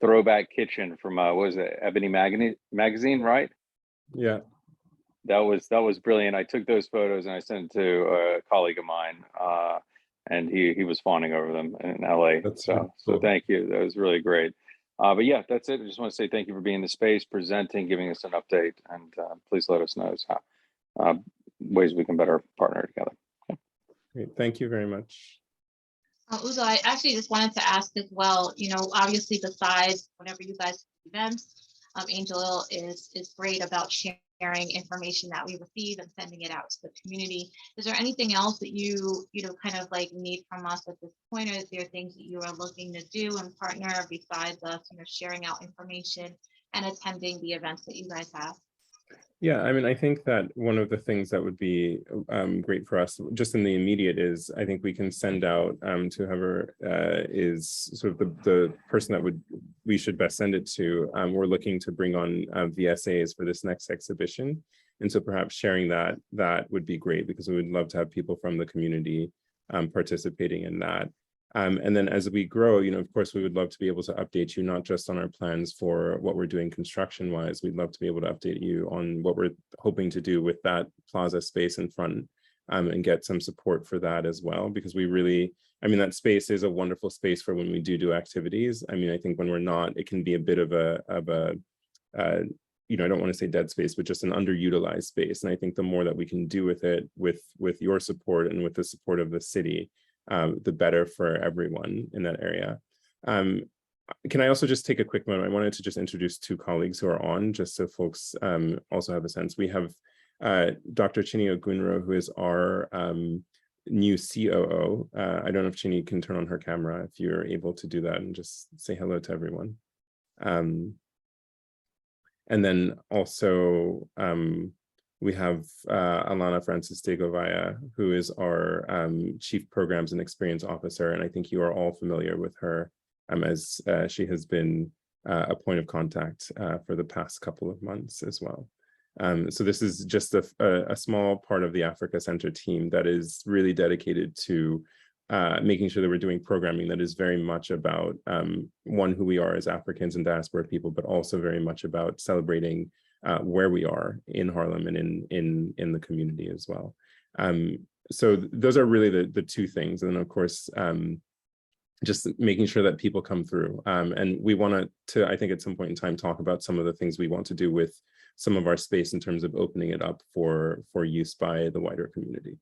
S9: throwback kitchen from what was it, Ebony magazine, right?
S7: Yeah,
S9: that was brilliant. I took those photos and I sent it to a colleague of mine, and he was fawning over them in LA.
S7: That's
S9: so
S7: cool.
S9: Thank you. That was really great. But yeah, that's it. I just want to say thank you for being in the space, presenting, giving us an update, and please let us know ways we can better partner together.
S7: Great. Thank you very much.
S1: Uzo, I actually just wanted to ask as well, you know, obviously besides whenever you guys do events, Angel is great about sharing information that we receive and sending it out to the community. Is there anything else that you know, kind of like need from us at this point? Or is there things that you are looking to do and partner besides us, you know, sharing out information and attending the events that you guys have?
S7: Yeah, I mean, I think that one of the things that would be great for us just in the immediate is I think we can send out to whoever is sort of the person that we should best send it to. We're looking to bring on VSAs for this next exhibition. And so perhaps sharing that would be great because we would love to have people from the community participating in that. And then as we grow, you know, of course, we would love to be able to update you, not just on our plans for what we're doing construction wise. We'd love to be able to update you on what we're hoping to do with that plaza space in front and get some support for that as well, because we really, I mean, that space is a wonderful space for when we do activities. I mean, I think when we're not, it can be a bit of a you know, I don't want to say dead space, but just an underutilized space. And I think the more that we can do with it, with your support and with the support of the city, the better for everyone in that area. Can I also just take a quick moment? I wanted to just introduce two colleagues who are on, just so folks also have a sense. We have Dr. Chini Ogunro, who is our new COO. I don't know if Chini can turn on her camera, if you're able to do that and just say hello to everyone. And then also, we have Alana Francis de Govaya, who is our Chief Programs and Experience Officer. And I think you are all familiar with her as she has been a point of contact for the past couple of months as well. So this is just a small part of the Africa Center team that is really dedicated to making sure that we're doing programming that is very much about, one, who we are as Africans and diaspora people, but also very much about celebrating where we are in Harlem and in the community as well. So those are really the two things. And then of course, just making sure that people come through. And we want to, I think at some point in time, talk about some of the things we want to do with some of our space in terms of opening it up for use by the wider community.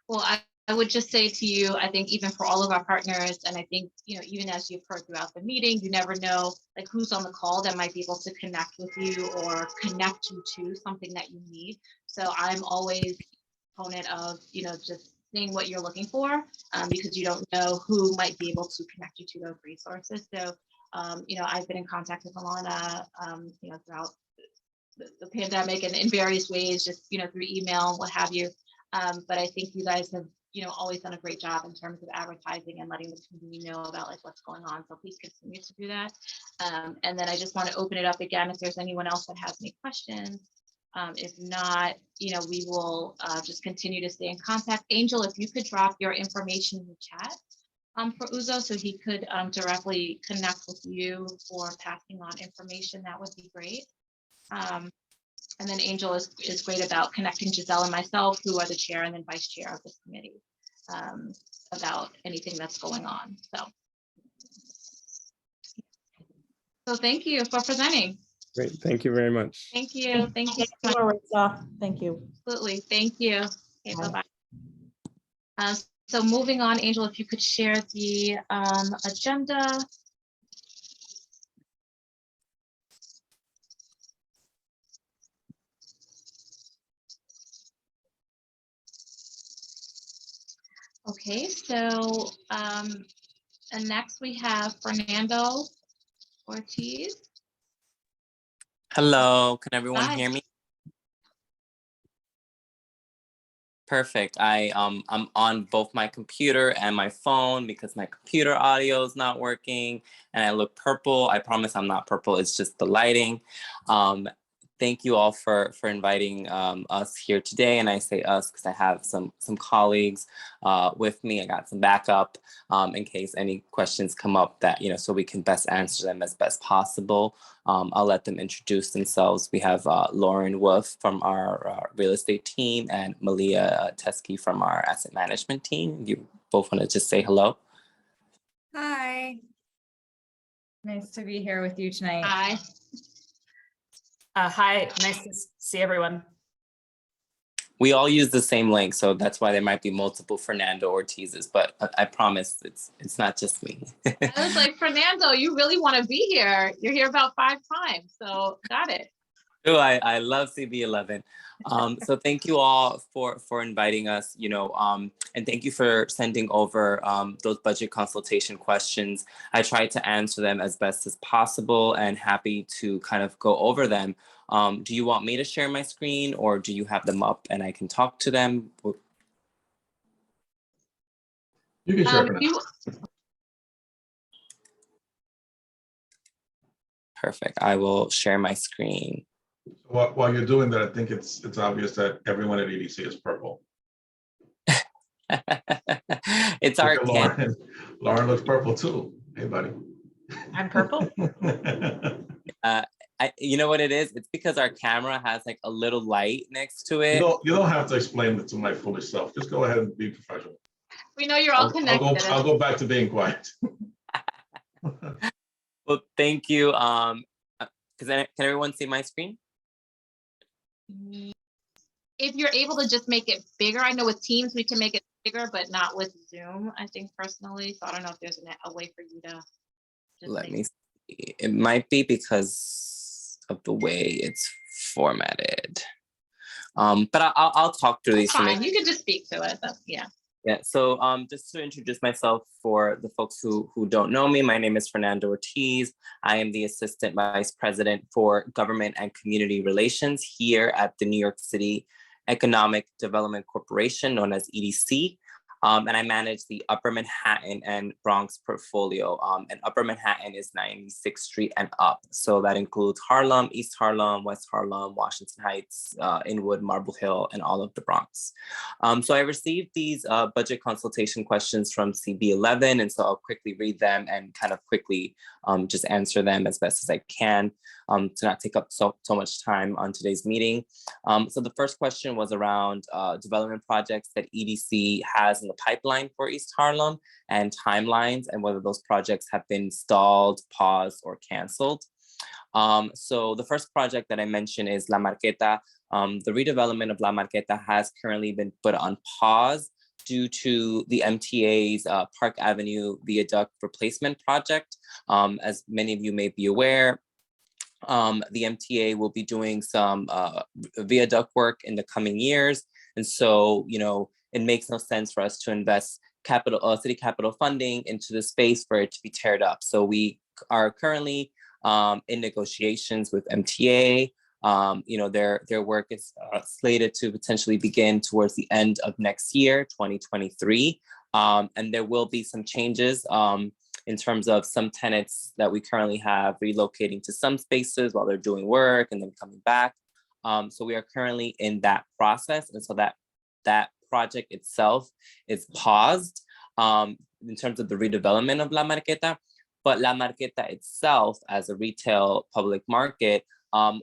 S1: Well, I would just say to you, I think even for all of our partners, and I think, you know, even as you've heard throughout the meeting, you never know like who's on the call that might be able to connect with you or connect you to something that you need. So I'm always a proponent of, you know, just seeing what you're looking for because you don't know who might be able to connect you to those resources. So, you know, I've been in contact with Alana, you know, throughout the pandemic and in various ways, just, you know, through email, what have you. But I think you guys have, you know, always done a great job in terms of advertising and letting the community know about like what's going on. So please continue to do that. And then I just want to open it up again if there's anyone else that has any questions. If not, you know, we will just continue to stay in contact. Angel, if you could drop your information in the chat for Uzo so he could directly connect with you for passing on information, that would be great. And then Angel is great about connecting Giselle and myself, who are the chair and then vice chair of this committee, about anything that's going on. So thank you for presenting.
S7: Great, thank you very much.
S1: Thank you. Thank you so much.
S8: Marissa. Thank you.
S1: Absolutely. Thank you. Okay, bye-bye. So moving on, Angel, if you could share the agenda. Okay, so and next we have Fernando Ortiz.
S10: Hello, can everyone
S1: Hi.
S10: hear me? Perfect. I'm on both my computer and my phone because my computer audio is not working and I look purple. I promise I'm not purple, it's just the lighting. Thank you all for inviting us here today. And I say us because I have some colleagues with me. I got some backup in case any questions come up that, you know, so we can best answer them as best possible. I'll let them introduce themselves. We have Lauren Wolf from our real estate team and Malia Teskey from our asset management team. You both want to just say hello?
S11: Hi. Nice to be here with you tonight.
S1: Hi.
S11: Hi, nice to see everyone.
S10: We all use the same link, so that's why there might be multiple Fernando Ortizes, but I promise it's not just me.
S1: I was like, Fernando, you really want to be here. You're here about 5 times, so got it.
S10: Oh, I love CB11. So thank you all for inviting us, and thank you for sending over those budget consultation questions. I tried to answer them as best as possible and happy to kind of go over them. Do you want me to share my screen, or do you have them up and I can talk to them?
S2: You can share for now.
S10: Perfect. I will share my screen.
S2: While you're doing that, I think it's obvious that everyone at EDC is purple.
S10: It's
S2: Look
S10: our
S2: at Lauren. Lauren looks purple too. Hey, buddy.
S11: I'm purple.
S10: You know what it is? It's because our camera has like a little light next to it.
S2: You don't have to explain it to my foolish self. Just go ahead and be professional.
S1: We know you're all connected.
S2: I'll go back to being quiet.
S10: Well, thank you. Can everyone see my screen?
S1: If you're able to just make it bigger, I know with Teams we can make it bigger, but not with Zoom, I think personally. So I don't know if there's a way for you to.
S10: Let me see. It might be because of the way it's formatted. But I'll talk through these.
S1: Fine, you can just speak to it. Yeah.
S10: Yeah, so just to introduce myself for the folks who don't know me, my name is Fernando Ortiz. I am the Assistant Vice President for Government and Community Relations here at the New York City Economic Development Corporation, known as EDC. And I manage the Upper Manhattan and Bronx portfolio. And Upper Manhattan is 96th Street and up. So that includes Harlem, East Harlem, West Harlem, Washington Heights, Inwood, Marble Hill, and all of the Bronx. So I received these budget consultation questions from CB11, and so I'll quickly read them and kind of quickly just answer them as best as I can to not take up so much time on today's meeting. So the first question was around development projects that EDC has in the pipeline for East Harlem and timelines and whether those projects have been stalled, paused, or canceled. So the first project that I mentioned is La Marqueta. The redevelopment of La Marqueta has currently been put on pause due to the MTA's Park Avenue Viaduct replacement project. As many of you may be aware, the MTA will be doing some viaduct work in the coming years. And so, it makes no sense for us to invest city capital funding into the space for it to be teared up. So we are currently in negotiations with MTA. Their work is slated to potentially begin towards the end of next year, 2023. And there will be some changes in terms of some tenants that we currently have relocating to some spaces while they're doing work and then coming back. So we are currently in that process. And so that project itself is paused in terms of the redevelopment of La Marqueta. But La Marqueta itself as a retail public market,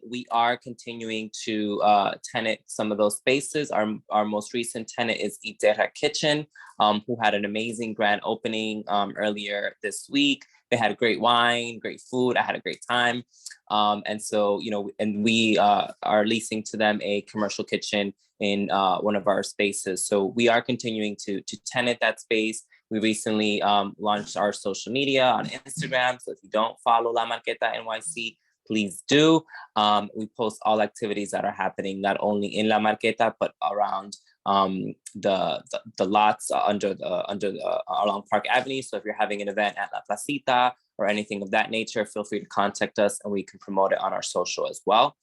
S10: we are continuing to tenant some of those spaces. Our most recent tenant is Iterra Kitchen, who had an amazing grand opening earlier this week. They had great wine, great food. I had a great time. And so, and we are leasing to them a commercial kitchen in one of our spaces. So we are continuing to tenant that space. We recently launched our social media on Instagram. So if you don't follow La Marqueta NYC, please do. We post all activities that are happening, not only in La Marqueta, but around the lots along Park Avenue. So if you're having an event at La Placita or anything of that nature, feel free to contact us and we can promote it on our social as well.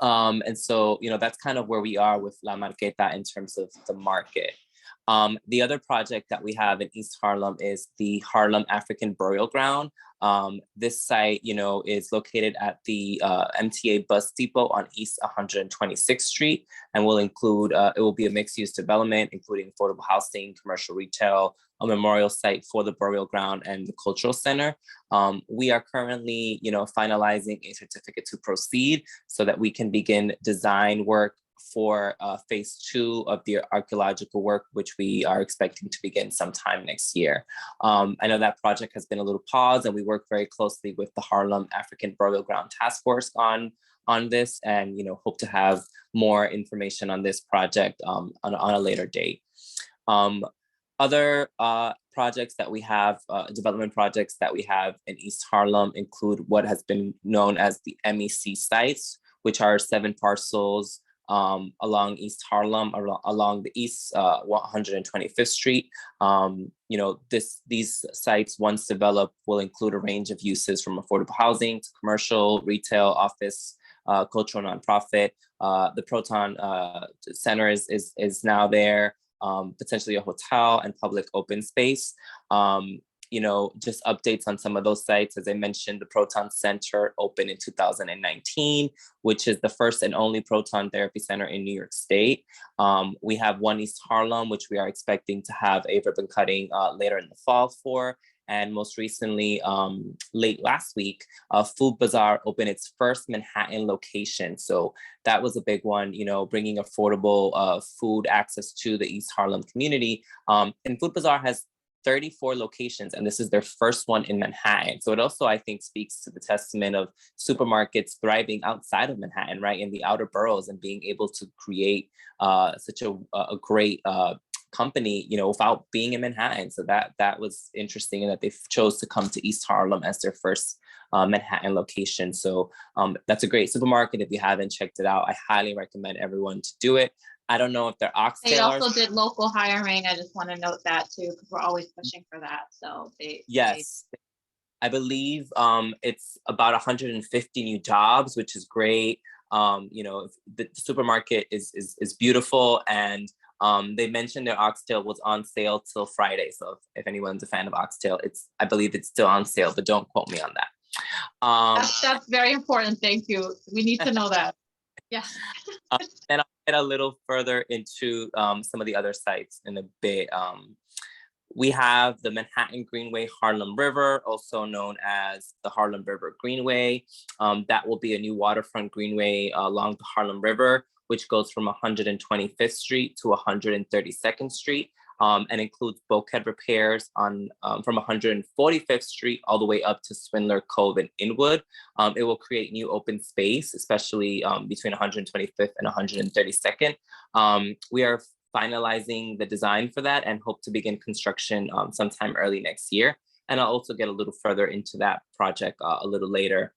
S10: And so, that's kind of where we are with La Marqueta in terms of the market. The other project that we have in East Harlem is the Harlem African Burial Ground. This site, is located at the MTA bus depot on East 126th Street and will include, it will be a mixed-use development, including affordable housing, commercial retail, a memorial site for the burial ground and the cultural center. We are currently, finalizing a certificate to proceed so that we can begin design work for phase 2 of the archaeological work, which we are expecting to begin sometime next year. I know that project has been a little paused and we work very closely with the Harlem African Burial Ground Task Force on on this, and hope to have more information on this project on a later date. Other projects that we have, development projects that we have in East Harlem include what has been known as the MEC sites, which are 7 parcels along East Harlem, along the East 125th Street. These sites, once developed, will include a range of uses from affordable housing to commercial, retail, office, cultural, nonprofit. The Proton Center is now there. Potentially a hotel and public open space. Just updates on some of those sites. As I mentioned, the Proton Center opened in 2019, which is the first and only proton therapy center in New York State. We have one East Harlem, which we are expecting to have a ribbon cutting later in the fall for. And most recently, late last week, Food Bazaar opened its first Manhattan location. So that was a big one, bringing affordable food access to the East Harlem community. And Food Bazaar has 34 locations, and this is their first one in Manhattan. So it also, I think, speaks to the testament of supermarkets thriving outside of Manhattan, right, in the outer boroughs, and being able to create such a great company, without being in Manhattan. So that was interesting, and that they chose to come to East Harlem as their first Manhattan location. So that's a great supermarket. If you haven't checked it out, I highly recommend everyone to do it. I don't know if they're oxtail.
S1: They also did local hiring. I just want to note that too, because we're always pushing for that. So
S10: yes. I believe it's about 150 new jobs, which is great. The supermarket is beautiful, and they mentioned their oxtail was on sale till Friday. So if anyone's a fan of oxtail, I believe it's still on sale, but don't quote me on that.
S1: That's very important. Thank you. We need to know that. Yes.
S10: And I'll get a little further into some of the other sites in a bit. We have the Manhattan Greenway Harlem River, also known as the Harlem River Greenway. That will be a new waterfront greenway along the Harlem River, which goes from 125th Street to 132nd Street, and includes bulkhead repairs from 145th Street all the way up to Swindler Cove and Inwood. It will create new open space, especially between 125th and 132nd. We are finalizing the design for that and hope to begin construction sometime early next year. And I'll also get a little further into that project a little later.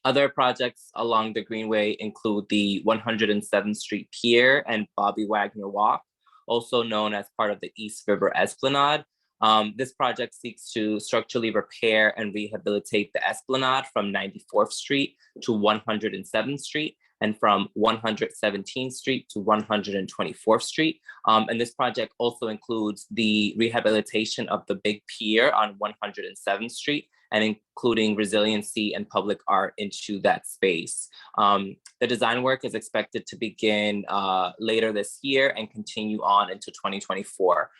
S10: Other projects along the Greenway include the 107th Street Pier and Bobby Wagner Walk, also known as part of the East River Esplanade. This project seeks to structurally repair and rehabilitate the Esplanade from 94th Street to 107th Street, and from 117th Street to 124th Street. And this project also includes the rehabilitation of the big pier on 107th Street, and including resiliency and public art into that space. The design work is expected to begin later this year and continue on into 2024.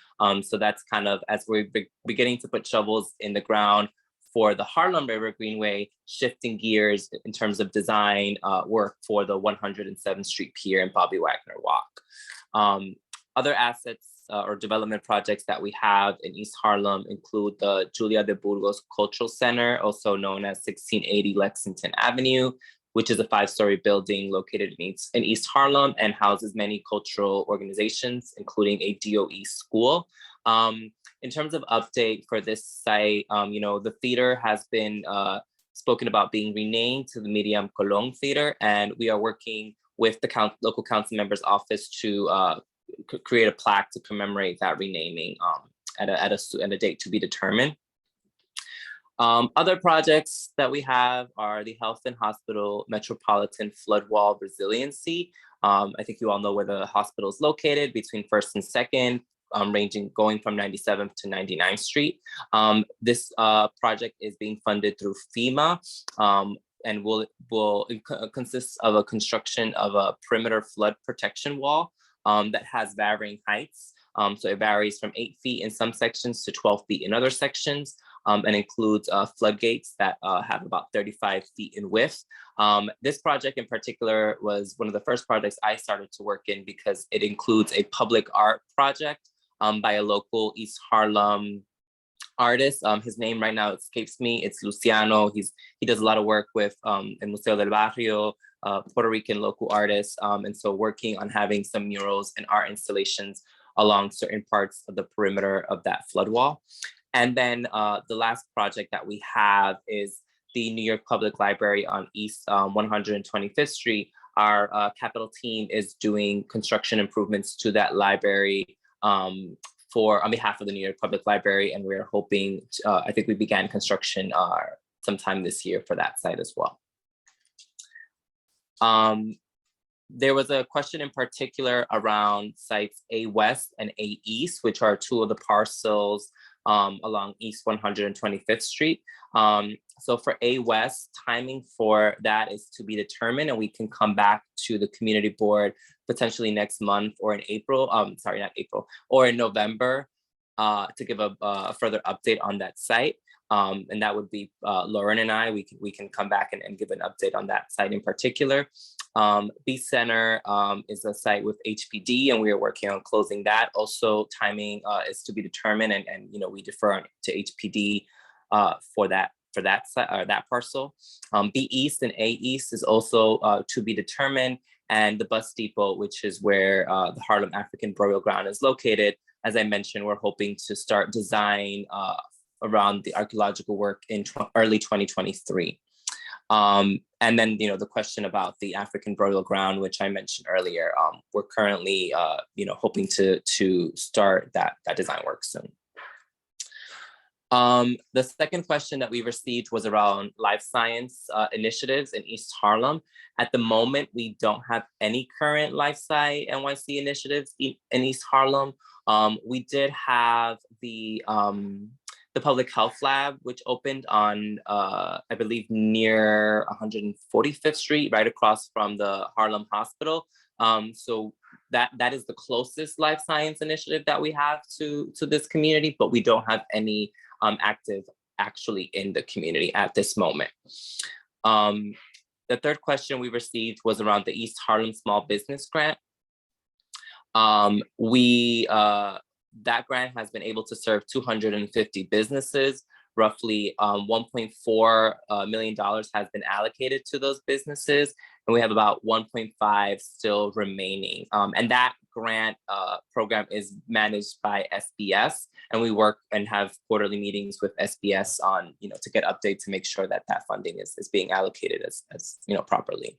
S10: So that's kind of, as we're beginning to put shovels in the ground for the Harlem River Greenway, shifting gears in terms of design work for the 107th Street Pier and Bobby Wagner Walk. Other assets or development projects that we have in East Harlem include the Julia de Burgos Cultural Center, also known as 1680 Lexington Avenue, which is a 5-story building located in East Harlem and houses many cultural organizations, including a DOE school. In terms of update for this site, the theater has been spoken about being renamed to the Miriam Colon Theater, and we are working with the local council member's office to create a plaque to commemorate that renaming at a date to be determined. Other projects that we have are the Health and Hospital Metropolitan Flood Wall Resiliency. I think you all know where the hospital is located, between 1st and 2nd, going from 97th to 99th Street. This project is being funded through FEMA, and will consist of a construction of a perimeter flood protection wall that has varying heights. So it varies from 8 feet in some sections to 12 feet in other sections, and includes floodgates that have about 35 feet in width. This project in particular was one of the first projects I started to work in, because it includes a public art project by a local East Harlem artist. His name right now escapes me. It's Luciano. He does a lot of work with El Museo del Barrio, Puerto Rican local artists. And so working on having some murals and art installations along certain parts of the perimeter of that flood wall. And then the last project that we have is the New York Public Library on East 125th Street. Our capital team is doing construction improvements to that library on behalf of the New York Public Library, and we're hoping, I think we began construction sometime this year for that site as well. There was a question in particular around sites A West and A East, which are two of the parcels along East 125th Street. So for A West, timing for that is to be determined, and we can come back to the community board potentially next month or in April, sorry, not April, or in November to give a further update on that site. And that would be Lauren and I. We can come back and give an update on that site in particular. B Center is a site with HPD, and we are working on closing that. Also, timing is to be determined, and you know, we defer to HPD for that site or that parcel. B East and A East is also to be determined, and the bus depot, which is where the Harlem African Burial Ground is located. As I mentioned, we're hoping to start design around the archaeological work in early 2023. And then, you know, the question about the African Burial Ground, which I mentioned earlier, we're currently, you know, hoping to start that design work soon. The second question that we received was around life science initiatives in East Harlem. At the moment, we don't have any current Life Sci NYC initiatives in East Harlem. We did have the Public Health Lab, which opened on, I believe, near 145th Street, right across from the Harlem Hospital. So that is the closest life science initiative that we have to this community, but we don't have any active actually in the community at this moment. The third question we received was around the East Harlem Small Business Grant. That grant has been able to serve 250 businesses. Roughly $1.4 million has been allocated to those businesses, and we have about 1.5 still remaining. And that grant program is managed by SBS, and we work and have quarterly meetings with SBS on, you know, to get updates to make sure that that funding is being allocated as you know, properly.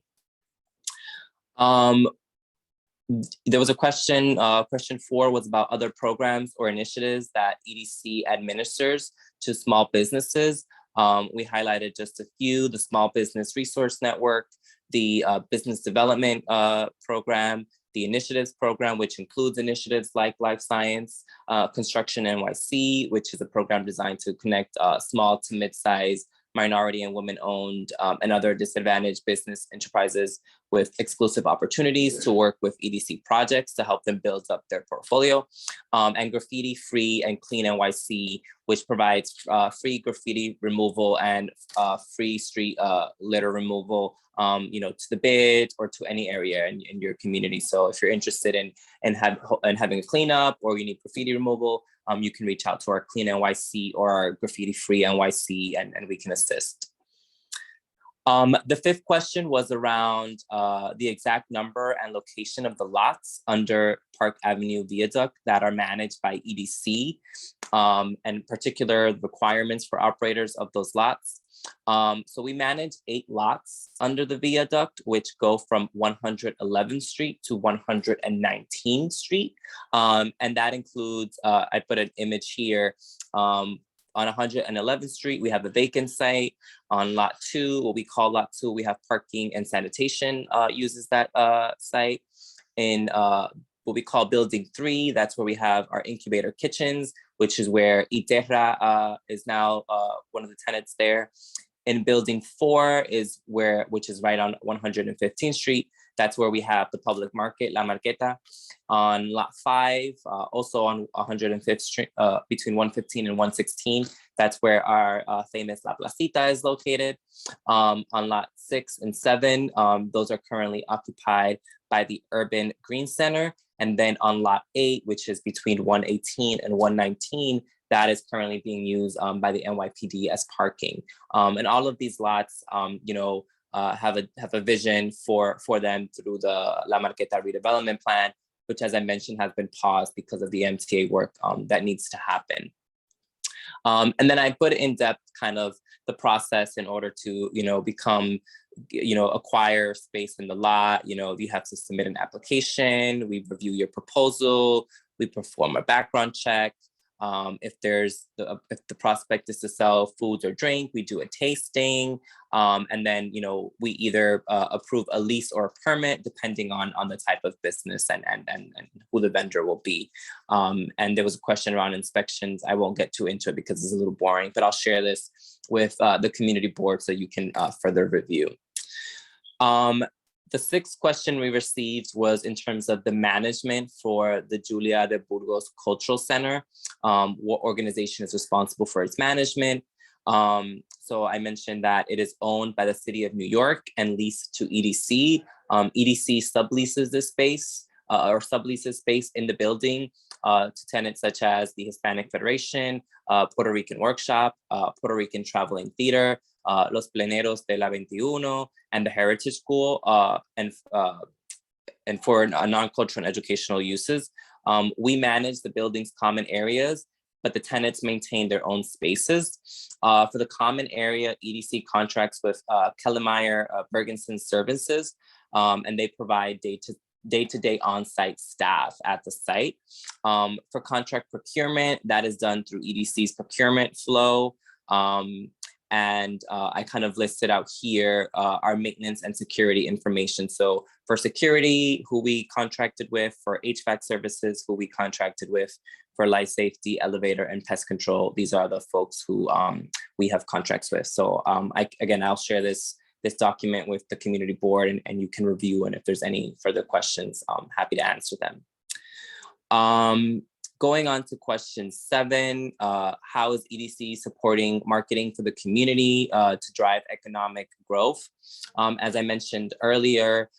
S10: There was a question, question 4 was about other programs or initiatives that EDC administers to small businesses. We highlighted just a few: the Small Business Resource Network, the Business Development Program, the Initiatives Program, which includes initiatives like Life Science, Construction NYC, which is a program designed to connect small to mid-sized minority and women-owned and other disadvantaged business enterprises with exclusive opportunities to work with EDC projects to help them build up their portfolio. And Graffiti Free and Clean NYC, which provides free graffiti removal and free street litter removal, you know, to the bid or to any area in your community. So if you're interested in having a cleanup or you need graffiti removal, you can reach out to our Clean NYC or our Graffiti Free NYC, and we can assist. The fifth question was around the exact number and location of the lots under Park Avenue Viaduct that are managed by EDC, and in particular requirements for operators of those lots. So we manage 8 lots under the viaduct, which go from 111th Street to 119th Street. And that includes, I put an image here, on 111th Street, we have a vacant site. On lot 2, what we call lot 2, we have parking and sanitation uses that site. In what we call building 3, that's where we have our incubator kitchens, which is where Iterra is now one of the tenants there. In building 4 is which is right on 115th Street. That's where we have the public market, La Marqueta. On lot 5, also on 105th Street, between 115 and 116, that's where our famous La Placita is located. On lot 6 and 7, those are currently occupied by the Urban Green Center. And then on lot 8, which is between 118 and 119, that is currently being used by the NYPD as parking. And all of these lots, you know, have a vision for them through the La Marqueta redevelopment plan, which, as I mentioned, has been paused because of the MTA work that needs to happen. And then I put in depth kind of the process in order to, acquire space in the lot. You have to submit an application, we review your proposal, we perform a background check. If the prospect is to sell foods or drink, we do a tasting. And then, we either approve a lease or a permit depending on the type of business and who the vendor will be. And there was a question around inspections. I won't get too into it because it's a little boring, but I'll share this with the community board so you can further review. The sixth question we received was in terms of the management for the Julia de Burgos Cultural Center. What organization is responsible for its management? So I mentioned that it is owned by the City of New York and leased to EDC. EDC subleases this space or subleases space in the building to tenants such as the Hispanic Federation, Puerto Rican Workshop, Puerto Rican Traveling Theater, Los Pleneros de la 21, and the Heritage School, and for non-cultural and educational uses. We manage the building's common areas, but the tenants maintain their own spaces. For the common area, EDC contracts with Kellemeyer Bergensen Services, and they provide day-to-day on-site staff at the site. For contract procurement, that is done through EDC's procurement flow. And I kind of listed out here our maintenance and security information. So for security, who we contracted with, for HVAC services, who we contracted with, for life safety, elevator, and pest control, these are the folks who we have contracts with. So I'll share this document with the community board and you can review, and if there's any further questions, I'm happy to answer them. Going on to question 7, how is EDC supporting marketing for the community to drive economic growth? As I mentioned earlier,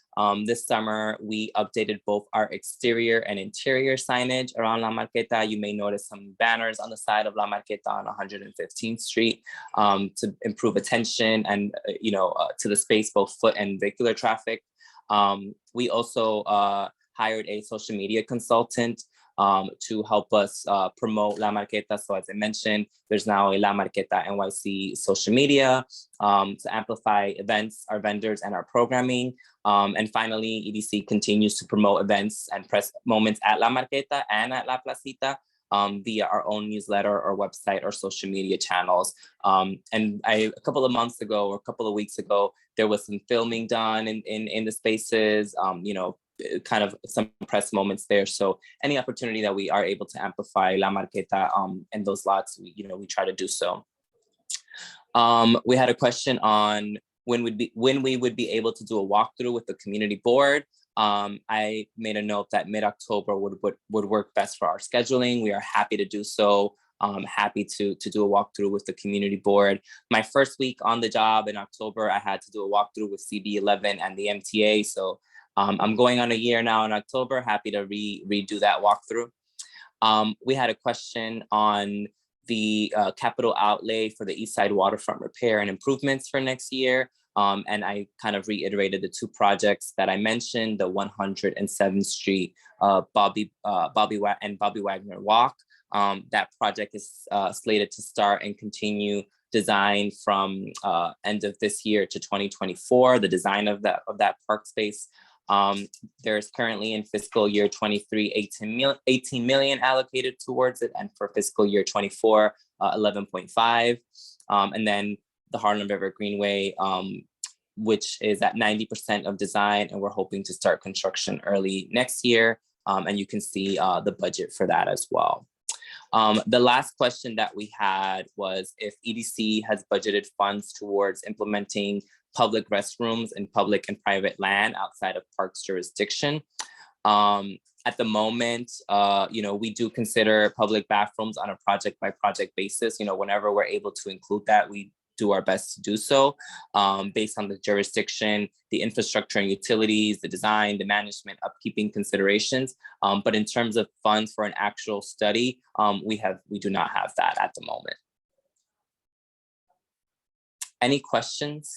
S10: this summer, we updated both our exterior and interior signage around La Marqueta. You may notice some banners on the side of La Marqueta on 115th Street to improve attention and to the space, both foot and vehicular traffic. We also hired a social media consultant to help us promote La Marqueta. So as I mentioned, there's now a La Marqueta NYC social media to amplify events, our vendors, and our programming. And finally, EDC continues to promote events and press moments at La Marqueta and at La Placita via our own newsletter or website or social media channels. And a couple of months ago or a couple of weeks ago, there was some filming done in the spaces, kind of some press moments there. So any opportunity that we are able to amplify La Marqueta and those lots, we try to do so. We had a question on when we would be able to do a walkthrough with the community board. I made a note that mid-October would work best for our scheduling. We are happy to do so. Happy to do a walkthrough with the community board. My first week on the job in October, I had to do a walkthrough with CB11 and the MTA. So I'm going on a year now in October, happy to redo that walkthrough. We had a question on the capital outlay for the East Side waterfront repair and improvements for next year. And I kind of reiterated the 2 projects that I mentioned, the 107th Street Bobby Wagner Walk. That project is slated to start and continue design from end of this year to 2024, the design of that park space. There's currently in fiscal year 23, 18 million allocated towards it, and for fiscal year 24, 11.5. And then the Harlem River Greenway, which is at 90% of design, and we're hoping to start construction early next year. And you can see the budget for that as well. The last question that we had was if EDC has budgeted funds towards implementing public restrooms in public and private land outside of parks jurisdiction. At the moment, we do consider public bathrooms on a project by project basis. Whenever we're able to include that, we do our best to do so based on the jurisdiction, the infrastructure and utilities, the design, the management, upkeeping considerations. But in terms of funds for an actual study, we do not have that at the moment. Any questions?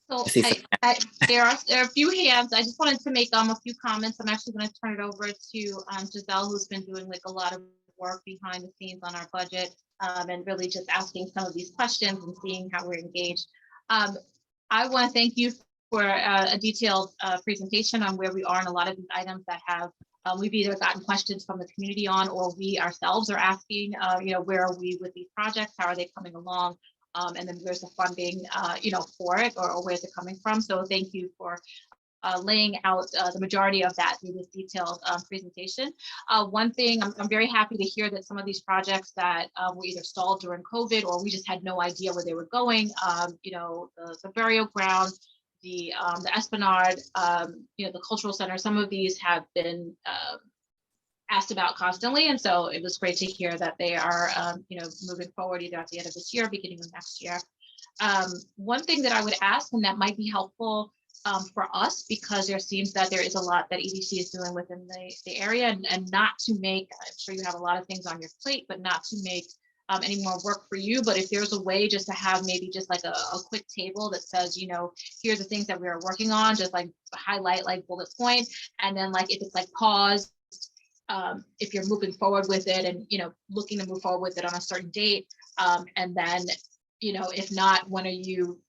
S1: So
S10: I see some-
S1: there are a few hands. I just wanted to make a few comments. I'm actually going to turn it over to Giselle, who's been doing like a lot of work behind the scenes on our budget and really just asking some of these questions and seeing how we're engaged. I want to thank you for a detailed presentation on where we are in a lot of these items that have we've either gotten questions from the community on, or we ourselves are asking, you know, where are we with these projects? How are they coming along? And then where's the funding, you know, for it, or where's it coming from? So thank you for laying out the majority of that through this detailed presentation. One thing, I'm very happy to hear that some of these projects that were either stalled during COVID, or we just had no idea where they were going, you know, the burial ground, the Esplanade, you know, the cultural center, some of these have been asked about constantly. And so it was great to hear that they are, you know, moving forward either at the end of this year, beginning of next year. One thing that I would ask, and that might be helpful for us, because there seems that there is a lot that EDC is doing within the area, and not to make, I'm sure you have a lot of things on your plate, but not to make any more work for you. But if there's a way just to have maybe just like a quick table that says, you know, here are the things that we are working on, just like highlight like bullet point, and then like if it's like pause, if you're moving forward with it and, you know, looking to move forward with it on a certain date, and then, you know, if not, when are you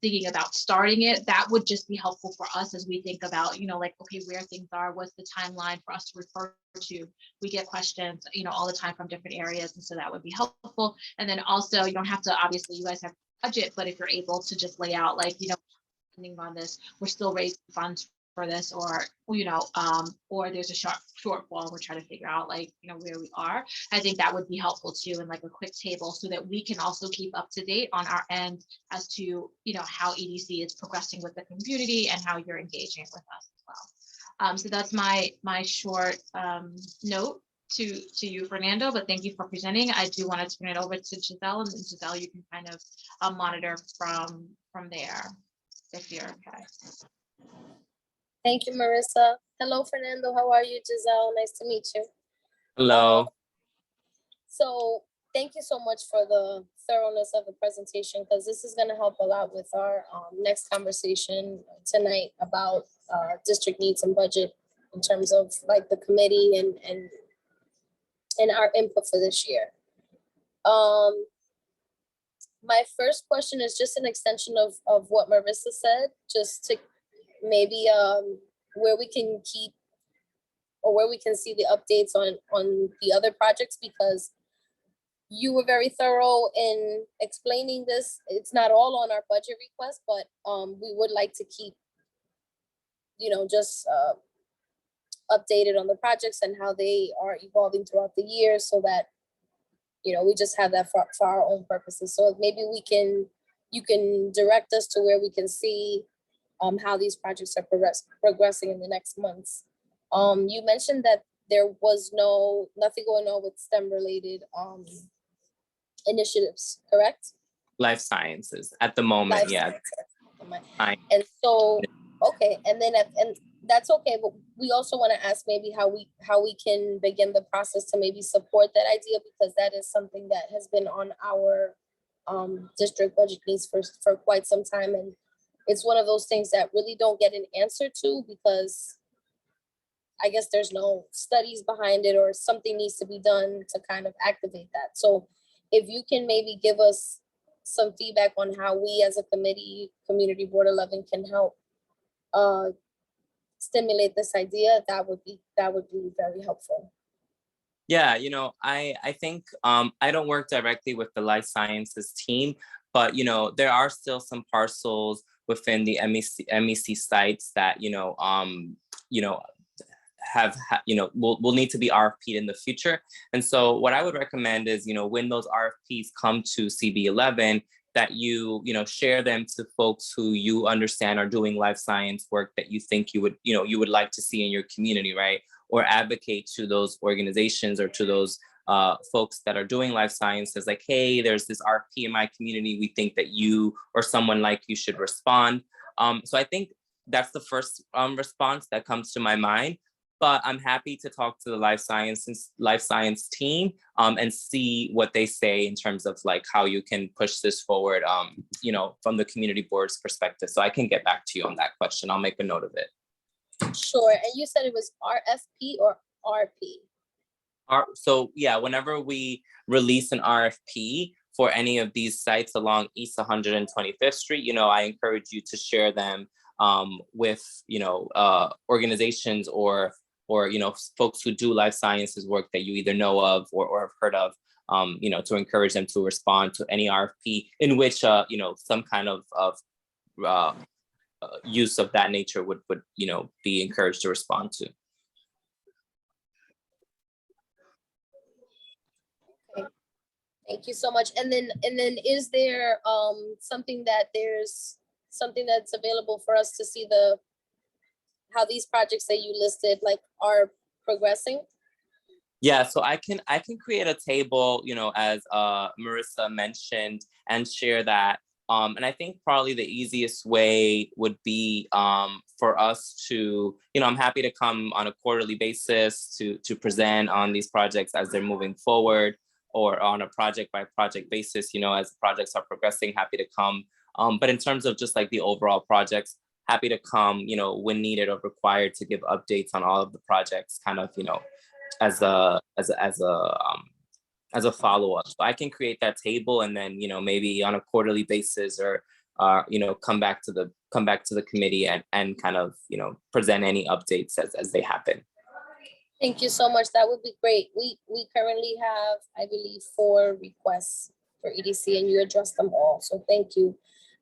S1: thinking about starting it? That would just be helpful for us as we think about, you know, like, okay, where things are, what's the timeline for us to refer to? We get questions, you know, all the time from different areas, and so that would be helpful. And then also, you don't have to, obviously, you guys have budget, but if you're able to just lay out, like, you know, depending on this, we're still raising funds for this, or, you know, or there's a shortfall, we're trying to figure out, like, you know, where we are. I think that would be helpful too, in like a quick table, so that we can also keep up to date on our end as to, you know, how EDC is progressing with the community and how you're engaging with us as well. So that's my short note to you, Fernando, but thank you for presenting. I do want to turn it over to Giselle, and Giselle, you can kind of monitor from there, if you're okay.
S12: Thank you, Marissa. Hello, Fernando. How are you, Giselle? Nice to meet you.
S10: Hello.
S12: So thank you so much for the thoroughness of the presentation, because this is going to help a lot with our next conversation tonight about district needs and budget, in terms of like the committee and our input for this year. My first question is just an extension of what Marissa said, just to maybe where we can keep, or where we can see the updates on the other projects, because you were very thorough in explaining this. It's not all on our budget request, but we would like to keep, you know, just updated on the projects and how they are evolving throughout the year, so that, you know, we just have that for our own purposes. So maybe you can direct us to where we can see how these projects are progressing in the next months. You mentioned that there was nothing going on with STEM related initiatives, correct?
S10: Life sciences at the moment,
S12: Life
S10: yeah.
S12: sciences. And so, okay, and then and that's okay, but we also want to ask maybe how we can begin the process to maybe support that idea, because that is something that has been on our district budget needs for quite some time, and it's one of those things that really don't get an answer to, because I guess there's no studies behind it, or something needs to be done to kind of activate that. So if you can maybe give us some feedback on how we as a committee, Community Board 11, can help stimulate this idea, that would be very helpful.
S10: Yeah, you know, I think I don't work directly with the life sciences team, but, you know, there are still some parcels within the MEC sites that, you know, will need to be RFP'd in the future. And so what I would recommend is, you know, when those RFPs come to CB11, that you share them to folks who you understand are doing life science work that you think you would like to see in your community, right? Or advocate to those organizations or to those folks that are doing life sciences, like, hey, there's this RFP in my community. We think that you or someone like you should respond. So I think that's the first response that comes to my mind. but I'm happy to talk to the life science team and see what they say in terms of like how you can push this forward, you know, from the community board's perspective. So I can get back to you on that question. I'll make a note of it.
S12: Sure. And you said it was RFP or RP?
S10: So yeah, whenever we release an RFP for any of these sites along East 125th Street, you know, I encourage you to share them with, you know, organizations or, you know, folks who do life sciences work that you either know of or have heard of, you know, to encourage them to respond to any RFP in which, you know, some kind of use of that nature would, you know, be encouraged to respond to.
S12: Okay. Thank you so much. And then is there something that's available for us to see how these projects that you listed like are progressing?
S10: Yeah, so I can create a table, you know, as Marissa mentioned, and share that. And I think probably the easiest way would be for us to, you know, I'm happy to come on a quarterly basis to present on these projects as they're moving forward, or on a project by project basis, you know, as projects are progressing, happy to come. But in terms of just like the overall projects, happy to come, you know, when needed or required to give updates on all of the projects, kind of, you know, as a follow-up. So I can create that table and then, you know, maybe on a quarterly basis or you know, come back to the committee and kind of, you know, present any updates as they happen.
S12: Thank you so much. That would be great. We currently have, I believe, 4 requests for EDC, and you addressed them all. So thank you.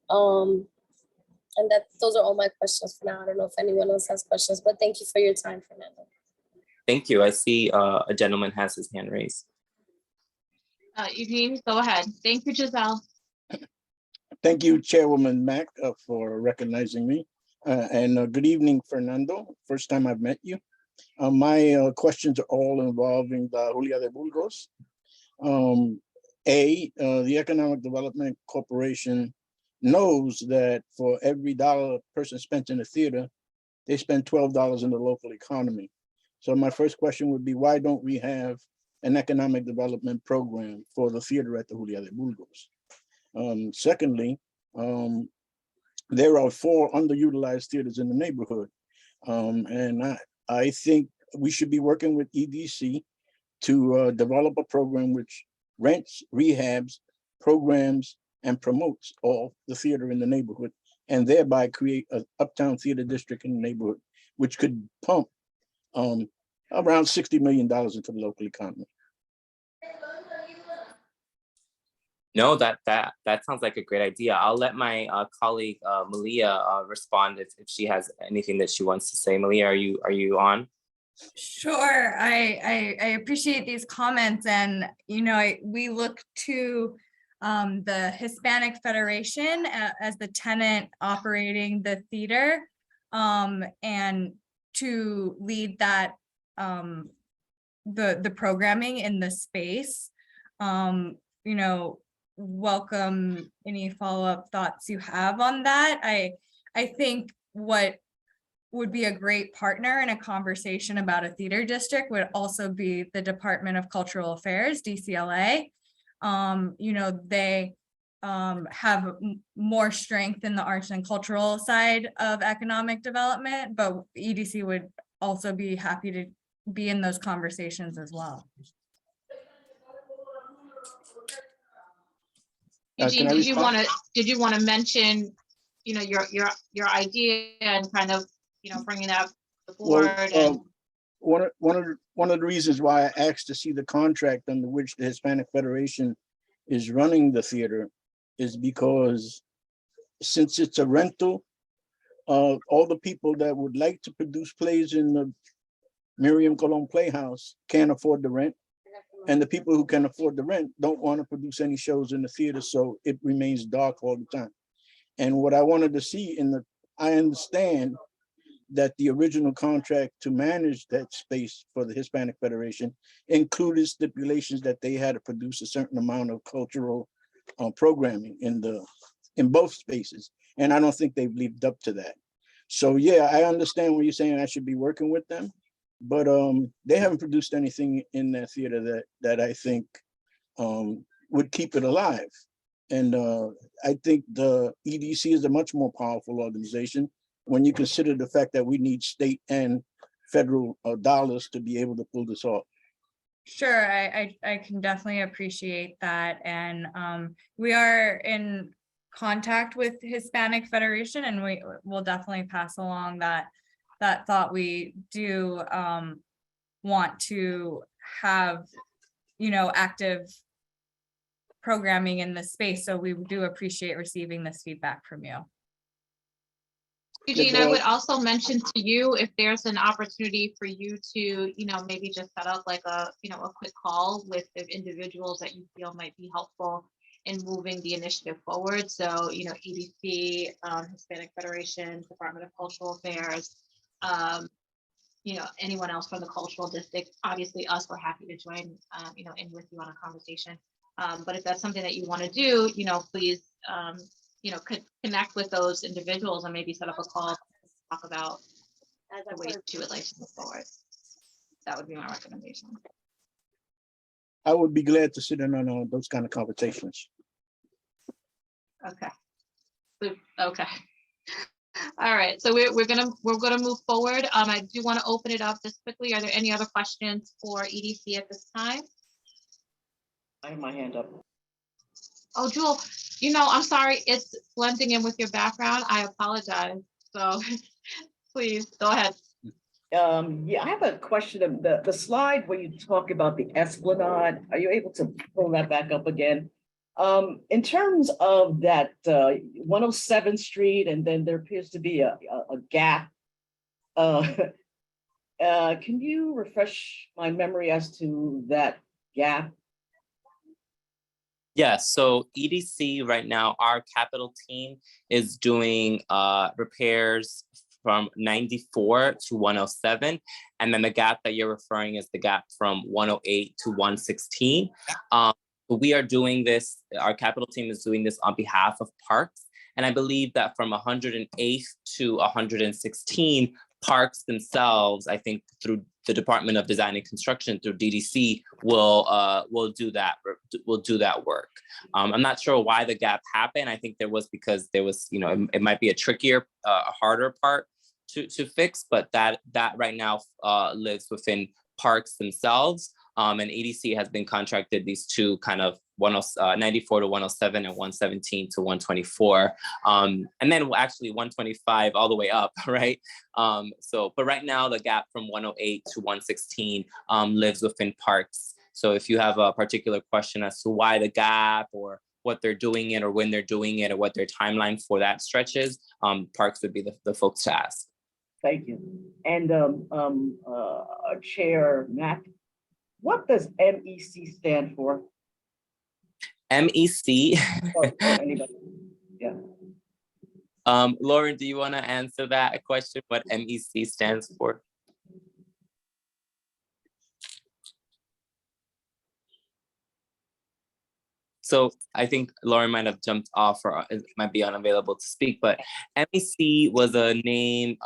S12: And those are all my questions for now. I don't know if anyone else has questions, but thank you for your time, Fernando.
S10: Thank you. I see a gentleman has his hand raised.
S1: Eugene, go ahead. Thank you, Giselle.
S3: Thank you, Chairwoman Mack, for recognizing me. And good evening, Fernando. First time I've met you. My questions are all involving the Julia de Burgos. The Economic Development Corporation knows that for every dollar a person spent in the theater, they spend $12 in the local economy. So my first question would be, why don't we have an economic development program for the theater at the Julia de Burgos? Secondly, there are 4 underutilized theaters in the neighborhood. And I think we should be working with EDC to develop a program which rents, rehabs, programs, and promotes all the theater in the neighborhood, and thereby create an uptown theater district in the neighborhood, which could pump around $60 million into the local economy.
S10: No, that sounds like a great idea. I'll let my colleague Malia respond if she has anything that she wants to say. Malia, are you on?
S11: Sure, I appreciate these comments, and you know, we look to the Hispanic Federation as the tenant operating the theater, and to lead that the programming in the space. You know, welcome any follow-up thoughts you have on that. I think what would be a great partner in a conversation about a theater district would also be the Department of Cultural Affairs, DCLA. You know, they have more strength in the arts and cultural side of economic development, but EDC would also be happy to be in those conversations as well.
S1: Eugene, did you want to mention, you know, your idea and kind of, you know, bringing that up to the board? And
S3: one of the reasons why I asked to see the contract under which the Hispanic Federation is running the theater is because since it's a rental, all the people that would like to produce plays in the Miriam Colon Playhouse can't afford the rent. And the people who can afford the rent don't want to produce any shows in the theater, so it remains dark all the time. And what I wanted to see I understand that the original contract to manage that space for the Hispanic Federation included stipulations that they had to produce a certain amount of cultural programming in both spaces. And I don't think they've lived up to that. So yeah, I understand what you're saying. I should be working with them, but they haven't produced anything in that theater that I think would keep it alive. And I think the EDC is a much more powerful organization when you consider the fact that we need state and federal dollars to be able to pull this off.
S11: Sure, I can definitely appreciate that. And we are in contact with Hispanic Federation, and we will definitely pass along that thought. We do want to have, active programming in this space. So we do appreciate receiving this feedback from you.
S1: Eugene, I would also mention to you, if there's an opportunity for you to, maybe just set up like a quick call with the individuals that you feel might be helpful in moving the initiative forward. So, EDC, Hispanic Federation, Department of Cultural Affairs, anyone else from the cultural district. Obviously us, we're happy to join, in with you on a conversation. But if that's something that you want to do, please, could connect with those individuals and maybe set up a call to talk about the ways you would like to move forward. That would be my recommendation.
S3: I would be glad to sit in on those kind of conversations.
S1: Okay. Okay. All right. So we're gonna move forward. I do want to open it up just quickly. Are there any other questions for EDC at this time?
S13: I have my hand up.
S1: Oh, Jewel, I'm sorry, it's blending in with your background. I apologize. So please go ahead.
S13: Yeah, I have a question of the slide where you talk about the Esplanade. Are you able to pull that back up again? In terms of that 107th Street, and then there appears to be a gap. Can you refresh my memory as to that gap?
S10: Yeah, so EDC right now, our capital team is doing repairs from 94 to 107. And then the gap that you're referring is the gap from 108 to 116. We are doing this, our capital team is doing this on behalf of Parks. And I believe that from 108 to 116, Parks themselves, I think through the Department of Design and Construction, through DDC, will do that work. I'm not sure why the gap happened. I think because there was, it might be a trickier, harder part to fix, but that right now lives within Parks themselves. And EDC has been contracted these two kind of 94 to 107 and 117 to 124. And then actually 125 all the way up, right? But right now the gap from 108 to 116 lives within Parks. So if you have a particular question as to why the gap or what they're doing it or when they're doing it or what their timeline for that stretch is, Parks would be the folks to ask.
S13: Thank you. And Chair Mack, what does MEC stand for?
S10: MEC.
S13: Or anybody? Yeah.
S10: Lauren, do you want to answer that question? What MEC stands for? So I think Lauren might have jumped off or might be unavailable to speak, but MEC was a name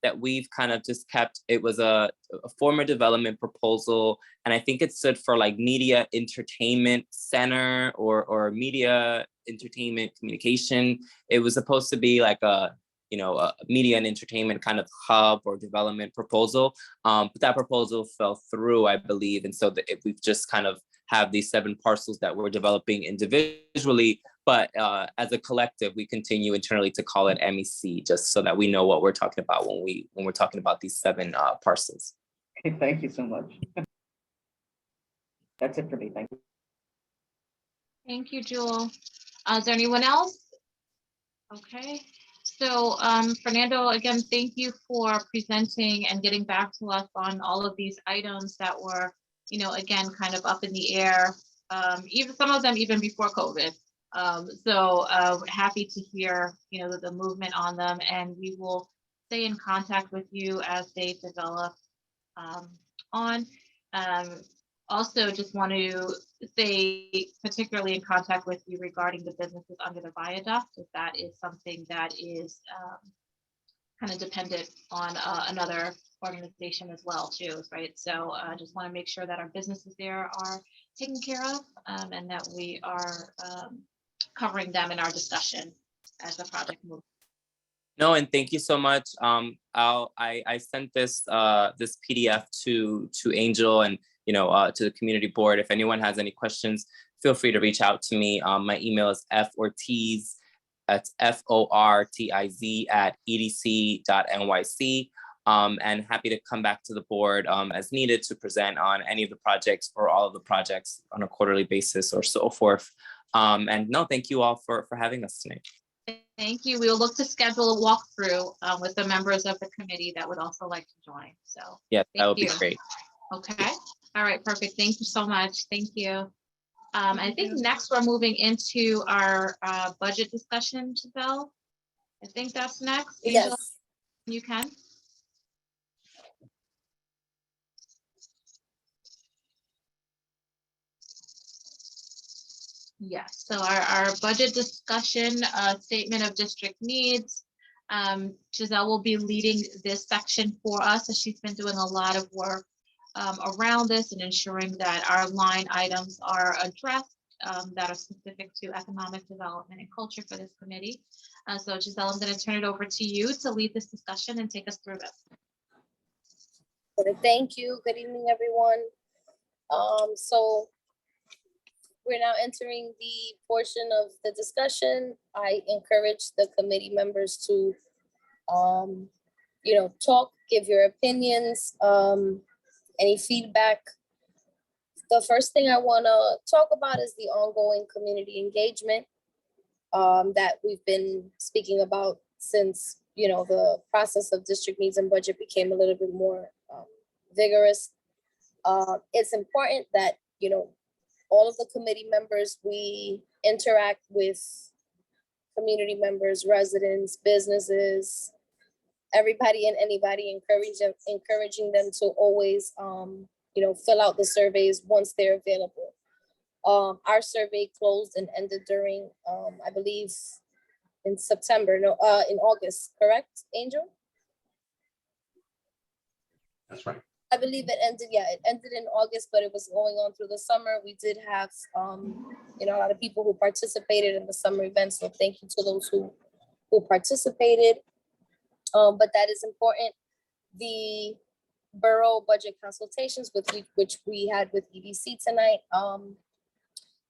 S10: that we've kind of just kept. It was a former development proposal, and I think it stood for like Media Entertainment Center or Media Entertainment Communication. It was supposed to be like a media and entertainment kind of hub or development proposal, but that proposal fell through, I believe, and so we've just kind of have these 7 parcels that we're developing individually, but as a collective, we continue internally to call it MEC, just so that we know what we're talking about when we're talking about these 7 parcels.
S13: Okay, thank you so much. That's it for me. Thank you.
S1: Thank you, Jewel. Is there anyone else? Okay. So Fernando, again, thank you for presenting and getting back to us on all of these items that were, again, kind of up in the air, even some of them even before COVID. Happy to hear, the movement on them, and we will stay in contact with you as they develop also just want to stay particularly in contact with you regarding the businesses under the viaduct, if that is something that is kind of dependent on another organization as well too, right? So I just want to make sure that our businesses there are taken care of, and that we are covering them in our discussion as the project moves.
S10: No, and thank you so much. I sent this this PDF to Angel and to the community board. If anyone has any questions, feel free to reach out to me. My email is fortiz, that's FORTIZ@edc.nyc. And happy to come back to the board as needed to present on any of the projects or all of the projects on a quarterly basis or so forth. And no, thank you all for having us tonight.
S1: Thank you. We will look to schedule a walkthrough with the members of the committee that would also like to join. So
S10: yes, that would be
S1: you.
S10: great.
S1: Okay. All right. Perfect. Thank you so much. Thank you. I think next we're moving into our budget discussion, Giselle. I think that's next. Angela,
S12: Yes.
S1: you can. Yes, so our budget discussion, statement of district needs. Giselle will be leading this section for us, so she's been doing a lot of work around this and ensuring that our line items are addressed that are specific to economic development and culture for this committee. So Giselle, I'm going to turn it over to you to lead this discussion and take us through this.
S12: Thank you. Good evening, everyone. So we're now entering the portion of the discussion. I encourage the committee members to, talk, give your opinions, any feedback. The first thing I want to talk about is the ongoing community engagement that we've been speaking about since, the process of district needs and budget became a little bit more vigorous. It's important that, all of the committee members, we interact with community members, residents, businesses, everybody and anybody, encouraging them to always, fill out the surveys once they're available. Our survey closed and ended during, I believe, in August, correct, Angel?
S2: That's right.
S12: I believe it ended in August, but it was going on through the summer. We did have, a lot of people who participated in the summer events. So thank you to those who participated. But that is important. The borough budget consultations, which we had with EDC tonight.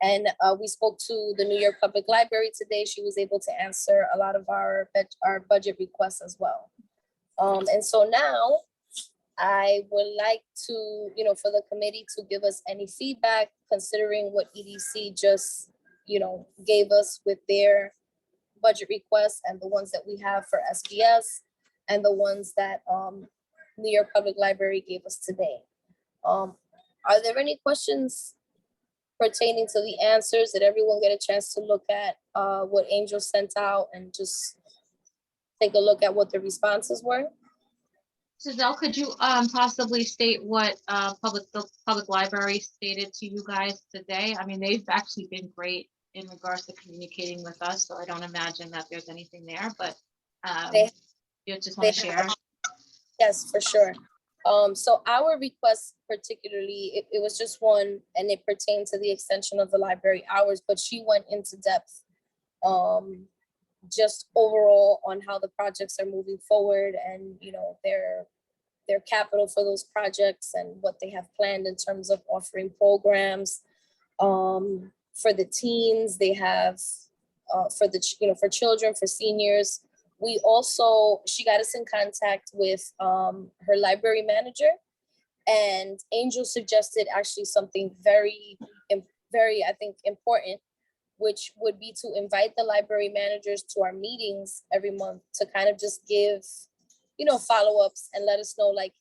S12: And we spoke to the New York Public Library today. She was able to answer a lot of our budget requests as well. And so now, I would like to, for the committee to give us any feedback considering what EDC just, gave us with their budget requests and the ones that we have for SBS and the ones that New York Public Library gave us today. Are there any questions pertaining to the answers? Did everyone get a chance to look at what Angel sent out and just take a look at what the responses were?
S1: Giselle, could you possibly state what the public library stated to you guys today? I mean, they've actually been great in regards to communicating with us, so I don't imagine that there's anything there, but you just want to share?
S12: Yes, for sure. So our request particularly, it was just one, and it pertained to the extension of the library hours, but she went into depth just overall on how the projects are moving forward and, their capital for those projects and what they have planned in terms of offering programs. For the teens, they have for children, for seniors. She got us in contact with her library manager, and Angel suggested actually something very, I think, important, which would be to invite the library managers to our meetings every month to kind of just give, follow-ups and let us know like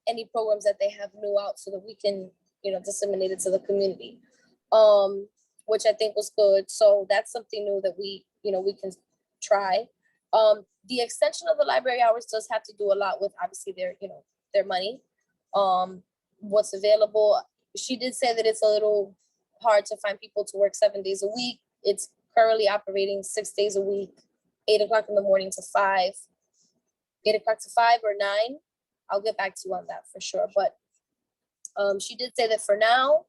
S12: any programs that they have new out so that we can, disseminate it to the community, which I think was good. So that's something new that we can try. The extension of the library hours does have to do a lot with obviously their money, what's available. She did say that it's a little hard to find people to work 7 days a week. It's currently operating 6 days a week, 8 o'clock in the morning to 5, 8 o'clock to 5 or 9. I'll get back to you on that for sure. But she did say that for now,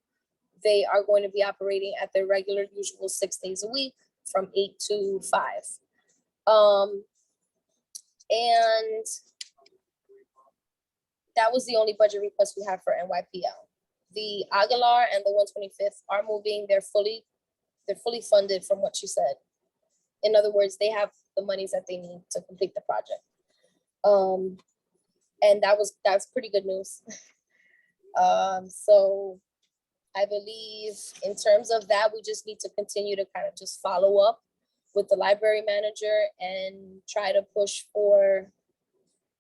S12: they are going to be operating at their regular usual 6 days a week from 8 to 5. And that was the only budget request we have for NYPL. The Aguilar and the 125th are moving. They're fully funded from what she said. In other words, they have the monies that they need to complete the project. And that's pretty good news. So I believe in terms of that, we just need to continue to kind of just follow up with the library manager and try to push for,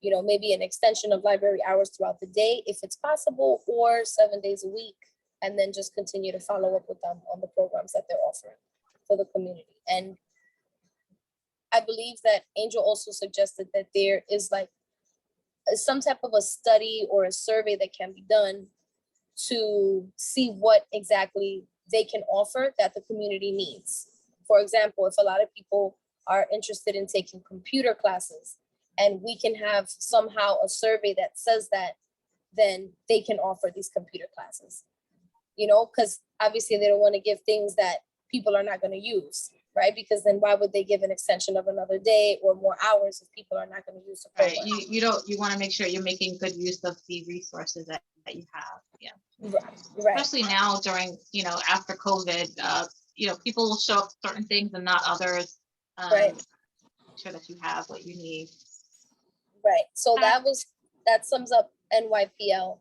S12: you know, maybe an extension of library hours throughout the day, if it's possible, or 7 days a week, and then just continue to follow up with them on the programs that they're offering for the community. And I believe that Angel also suggested that there is like some type of a study or a survey that can be done to see what exactly they can offer that the community needs. For example, if a lot of people are interested in taking computer classes and we can have somehow a survey that says that, then they can offer these computer classes, you know, because obviously they don't want to give things that people are not going to use, right? Because then why would they give an extension of another day or more hours if people are not going to use the program?
S1: Right. You want to make sure you're making good use of the resources that you have. Yeah.
S12: Right.
S1: Especially now during, you know, after COVID, you know, people will show up certain things and not others.
S12: Right.
S1: Make sure that you have what you need.
S12: Right. So that sums up NYPL.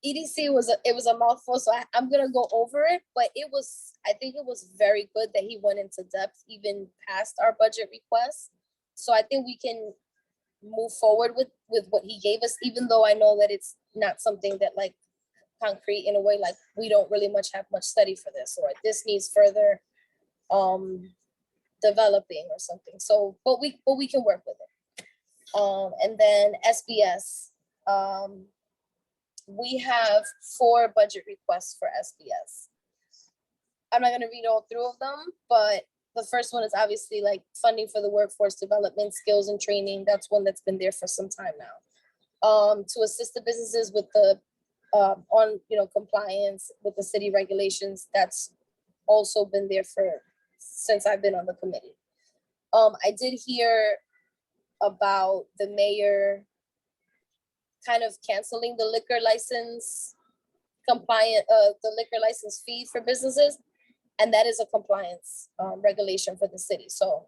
S12: EDC was a mouthful, so I'm gonna go over it, but I think it was very good that he went into depth even past our budget requests. So I think we can move forward with what he gave us, even though I know that it's not something that like concrete in a way, like we don't really have much study for this, or this needs further developing or something. So, but we can work with it. And then SBS. We have 4 budget requests for SBS. I'm not going to read all through of them, but the first one is obviously like funding for the workforce development, skills and training. That's one that's been there for some time now. To assist the businesses with the compliance with the city regulations. That's also been there since I've been on the committee. I did hear about the mayor kind of canceling the liquor license the liquor license fee for businesses. And that is a compliance regulation for the city. So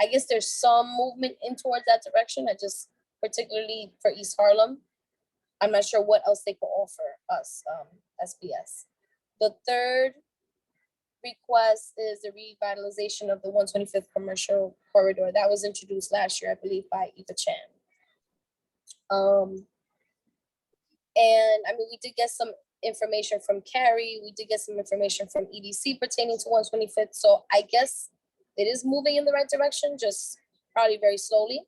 S12: I guess there's some movement in towards that direction. I just, particularly for East Harlem, I'm not sure what else they could offer us, SBS. The third request is the revitalization of the 125th commercial corridor. That was introduced last year, I believe, by Eva Chan. And I mean, we did get some information from Carrie. We did get some information from EDC pertaining to 125th. So I guess it is moving in the right direction, just probably very slowly.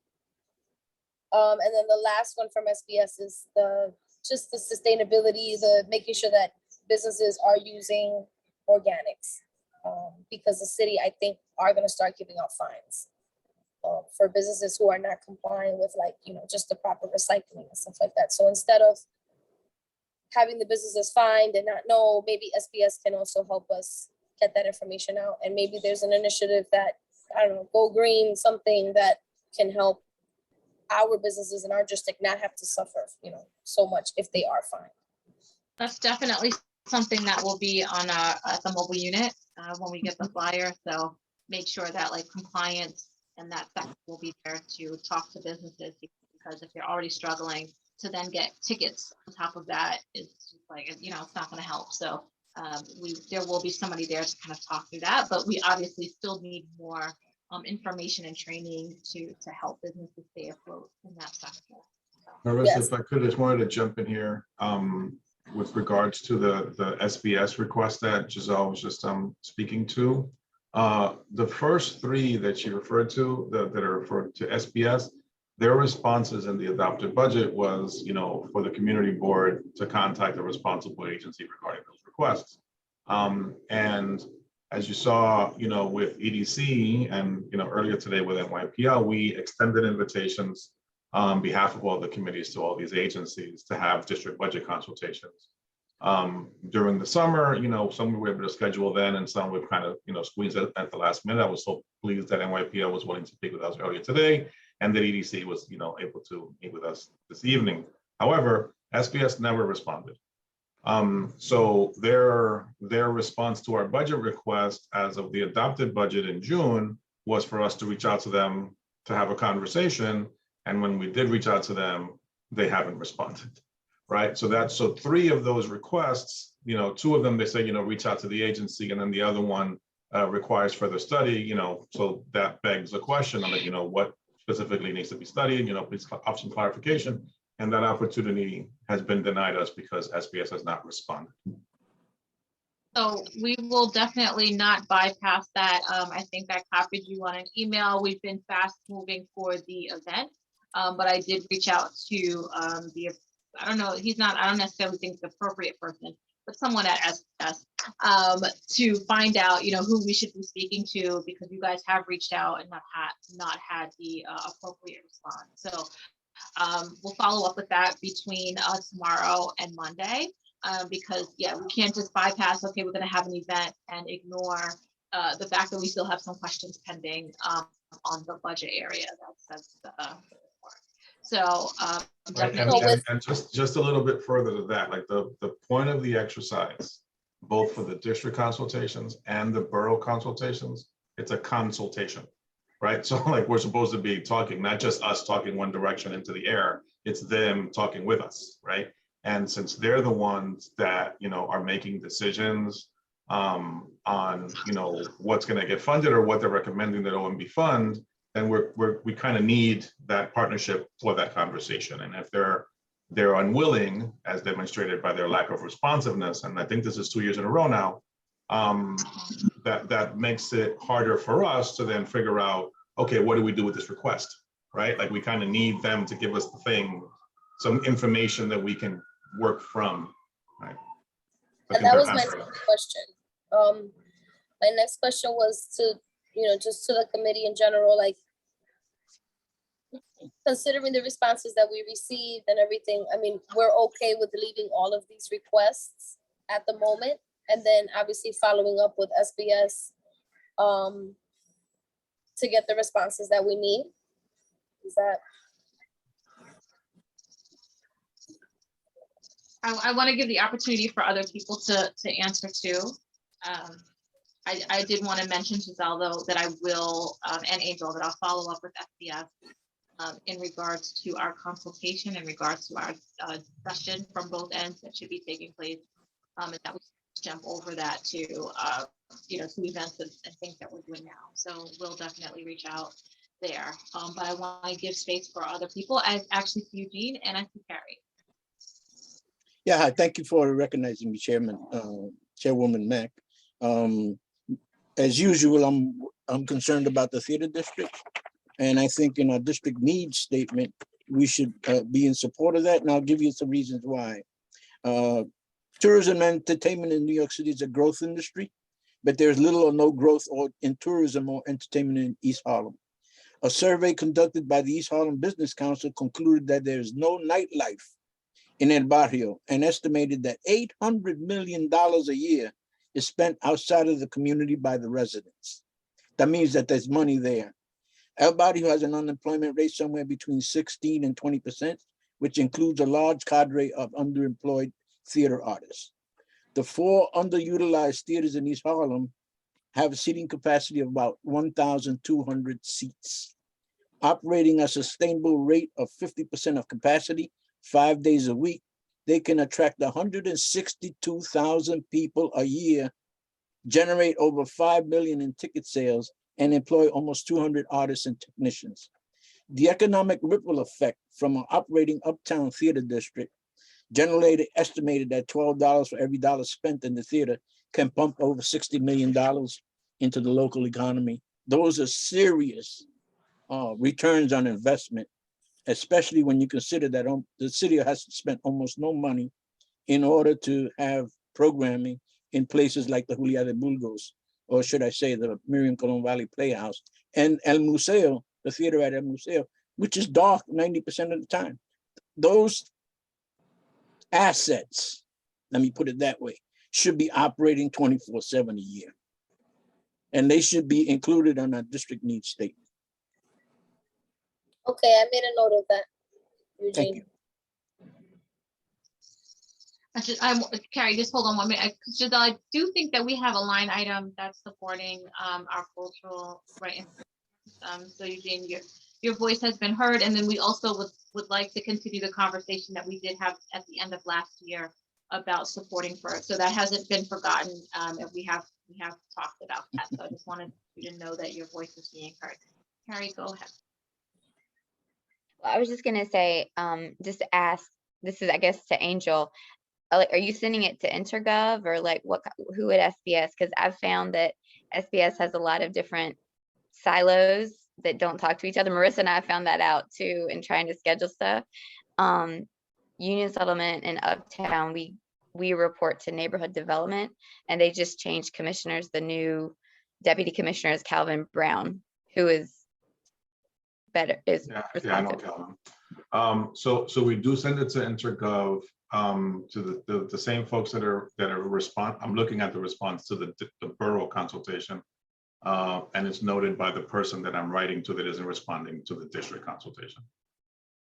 S12: And then the last one from SBS is just the sustainability, the making sure that businesses are using organics, because the city, I think, are going to start giving out fines for businesses who are not complying with, like, you know, just the proper recycling and stuff like that. So instead of having the businesses fined and not know, maybe SBS can also help us get that information out. And maybe there's an initiative that, I don't know, Go Green, something that can help our businesses in our district not have to suffer, you know, so much if they are fined.
S1: That's definitely something that will be on at the mobile unit when we get the flyer. So make sure that like compliance and that will be there to talk to businesses, because if they're already struggling, to then get tickets on top of that is like, you know, it's not going to help. So there will be somebody there to kind of talk through that, but we obviously still need more information and training to help businesses stay afloat in that sector.
S2: Marissa,
S12: Yes.
S2: if I could, just wanted to jump in here with regards to the SBS request that Giselle was just speaking to. The first 3 that you referred to that are referred to SBS, their responses in the adopted budget was, you know, for the community board to contact the responsible agency regarding those requests. And as you saw, with EDC and, earlier today with NYPL, we extended invitations on behalf of all the committees to all these agencies to have district budget consultations. During the summer, some we were able to schedule then and some we've kind of, squeezed at the last minute. I was so pleased that NYPL was willing to speak with us earlier today and that EDC was, able to meet with us this evening. However, SBS never responded. So their response to our budget request as of the adopted budget in June was for us to reach out to them to have a conversation. And when we did reach out to them, they haven't responded, right? So 3 of those requests, 2 of them, they say, reach out to the agency, and then the other one requires further study, so that begs the question of, what specifically needs to be studied, please option clarification. And that opportunity has been denied us because SBS has not responded.
S1: So we will definitely not bypass that. I think I copied you on an email. We've been fast moving for the event, but I did reach out to I don't know, I don't necessarily think the appropriate person, but someone at SBS to find out, who we should be speaking to, because you guys have reached out and not had the appropriate response. So we'll follow up with that between tomorrow and Monday, because we can't just bypass, okay, we're going to have an event and ignore the fact that we still have some questions pending on the budget area. That's so definitely.
S2: And just a little bit further to that, like the point of the exercise, both for the district consultations and the borough consultations, it's a consultation. Right, so like we're supposed to be talking, not just us talking one direction into the air, it's them talking with us, right? And since they're the ones that, are making decisions on, what's gonna get funded or what they're recommending that OMB fund, then we kind of need that partnership for that conversation. And if they're unwilling, as demonstrated by their lack of responsiveness, and I think this is 2 years in a row now, that makes it harder for us to then figure out, okay, what do we do with this request, right? Like we kind of need them to give us some information that we can work from, right?
S12: And that was my next question. My next question was to, just to the committee in general, like considering the responses that we received and everything, I mean, we're okay with leaving all of these requests at the moment, and then obviously following up with SBS to get the responses that we need. Is that?
S1: I want to give the opportunity for other people to answer too. I did want to mention, Giselle, though, that I will, and Angel, that I'll follow up with SBS in regards to our consultation, in regards to our discussion from both ends that should be taking place, and that we jump over that to to events and things that we're doing now. So we'll definitely reach out there. But I want to give space for other people, as actually to Eugene and I see Carrie.
S3: Yeah, hi, thank you for recognizing me, Chairwoman Mack. As usual, I'm concerned about the theater district, and I think in our district needs statement, we should be in support of that, and I'll give you some reasons why. Tourism and entertainment in New York City is a growth industry, but there's little or no growth in tourism or entertainment in East Harlem. A survey conducted by the East Harlem Business Council concluded that there's no nightlife in El Barrio, and estimated that $800 million a year is spent outside of the community by the residents. That means that there's money there. El Barrio has an unemployment rate somewhere between 16 and 20%, which includes a large cadre of underemployed theater artists. The 4 underutilized theaters in East Harlem have a seating capacity of about 1,200 seats. Operating a sustainable rate of 50% of capacity, 5 days a week, they can attract 162,000 people a year, generate over $5 million in ticket sales, and employ almost 200 artists and technicians. The economic ripple effect from an operating uptown theater district, generally estimated at $12 for every dollar spent in the theater, can pump over $60 million into the local economy. Those are serious returns on investment, especially when you consider that the city has spent almost no money in order to have programming in places like the Julia de Burgos or should I say the Miriam Colon Valley Playhouse, and El Museo, the theater at El Museo, which is dark 90% of the time. Those assets, let me put it that way, should be operating 24/7 a year. And they should be included on our district needs statement.
S12: Okay, I made a note of that,
S3: Thank
S12: Eugene.
S3: you.
S1: Carrie, just hold on 1 minute. Giselle, I do think that we have a line item that's supporting our cultural, right? So Eugene, your voice has been heard, and then we also would like to continue the conversation that we did have at the end of last year about supporting FERC. So that hasn't been forgotten, and we have talked about that. So I just wanted you to know that your voice is being heard. Carrie, go ahead.
S5: Well, I was just gonna say, just to ask, this is, I guess, to Angel. Are you sending it to Intergov or like who at SBS? Because I've found that SBS has a lot of different silos that don't talk to each other. Marissa and I found that out too in trying to schedule stuff. Union Settlement and Uptown, we report to Neighborhood Development, and they just changed commissioners. The new deputy commissioner is Calvin Brown, who is better, is responsive.
S2: Yeah, I know Calvin. So we do send it to Intergov, to the same folks that are I'm looking at the response to the borough consultation, and it's noted by the person that I'm writing to that isn't responding to the district consultation.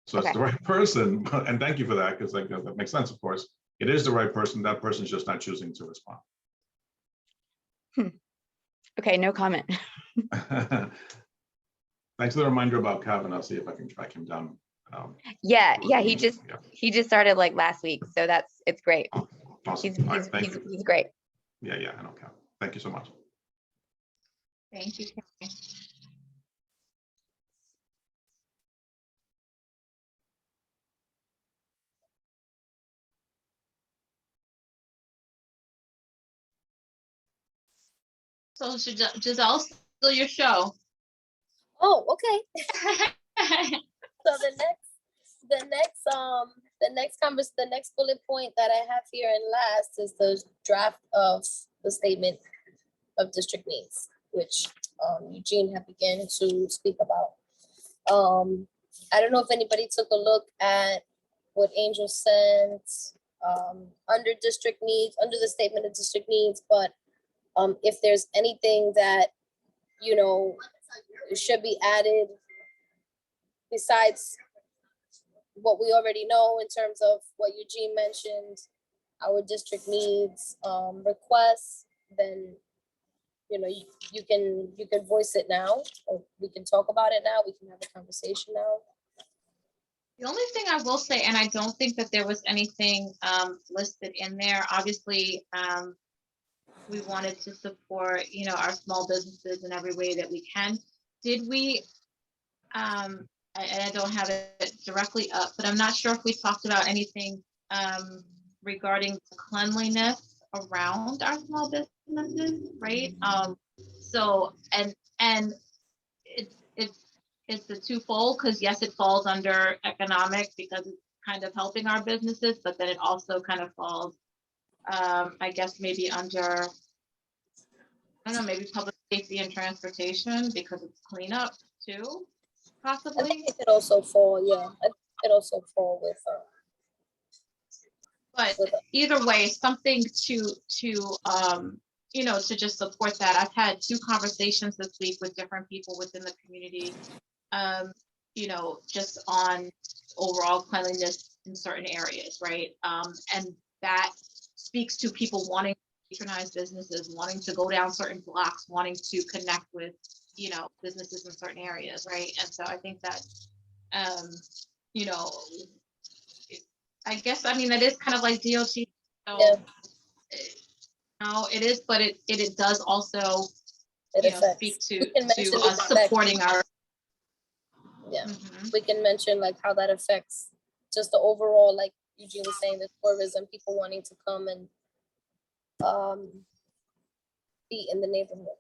S2: So it's the right person, and thank you for that, because like that makes sense. Of course, it is the right person. That person's just not choosing to respond.
S5: Okay, no comment.
S2: Thanks for the reminder about Calvin. I'll see if I can track him down.
S5: Yeah, he just started like last week, so it's great.
S2: Awesome.
S5: He's great.
S2: Yeah, I know Calvin. Thank you so much.
S1: Thank you, Carrie. So Giselle, still your show.
S12: Oh, okay. So the next bullet point that I have here and last is the draft of the statement of district needs, which Eugene had begun to speak about. I don't know if anybody took a look at what Angel sent under district needs, under the statement of district needs, but if there's anything that, you know, should be added besides what we already know in terms of what Eugene mentioned, our district needs requests, then, you know, you can voice it now, or we can talk about it now. We can have a conversation now.
S1: The only thing I will say, and I don't think that there was anything listed in there, obviously, we wanted to support, you know, our small businesses in every way that we can. Did we, and I don't have it directly up, but I'm not sure if we talked about anything regarding cleanliness around our small businesses, right? So, and it's a twofold, because yes, it falls under economic because it's kind of helping our businesses, but then it also kind of falls, I guess maybe under, I don't know, maybe public safety and transportation, because it's cleanup too,
S12: I
S1: possibly.
S12: think it could also fall, yeah. I think it also fall with.
S1: But either way, something to you know, to just support that. I've had 2 conversations this week with different people within the community, you know, just on overall cleanliness in certain areas, right? And that speaks to people wanting to patronize businesses, wanting to go down certain blocks, wanting to connect with, you know, businesses in certain areas, right? And so I think that, you know, I guess, I mean, that is kind of like DOT. So,
S12: Yeah.
S1: No, it is, but it does also,
S12: It
S1: you know,
S12: affects.
S1: speak
S12: We
S1: to
S12: can mention
S1: us
S12: it back.
S1: supporting our.
S12: Yeah,
S1: Mhm.
S12: we can mention like how that affects just the overall, like Eugene was saying, the tourism, people wanting to come and be in the neighborhood.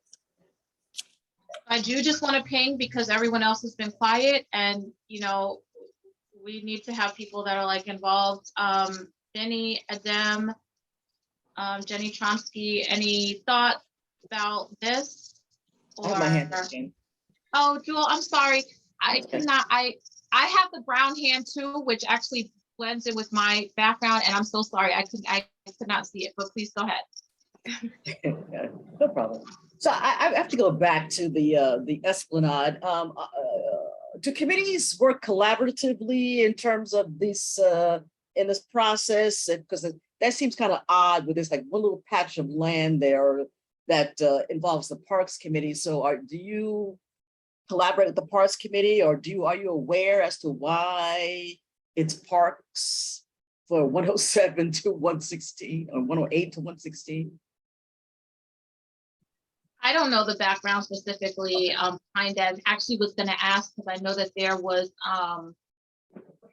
S1: I do just want to ping, because everyone else has been quiet, and, you know, we need to have people that are like involved. Benny, Adem, Jenny Chomsky, any thoughts about this?
S13: I have my hand
S1: Or-
S13: up again.
S1: Oh, Jewel, I'm sorry. I
S13: Okay.
S1: cannot, I have the brown hand too, which actually blends in with my background, and I'm so sorry. I could not see it, but please go ahead.
S13: No problem. So I have to go back to the Esplanade. Do committees work collaboratively in terms of this in this process? Because that seems kind of odd with this like one little patch of land there that involves the Parks Committee. So do you collaborate with the Parks Committee, or are you aware as to why it's parks for 107 to 116 or 108 to 116?
S1: I don't know the background specifically, kind of actually was gonna ask, because I know that there was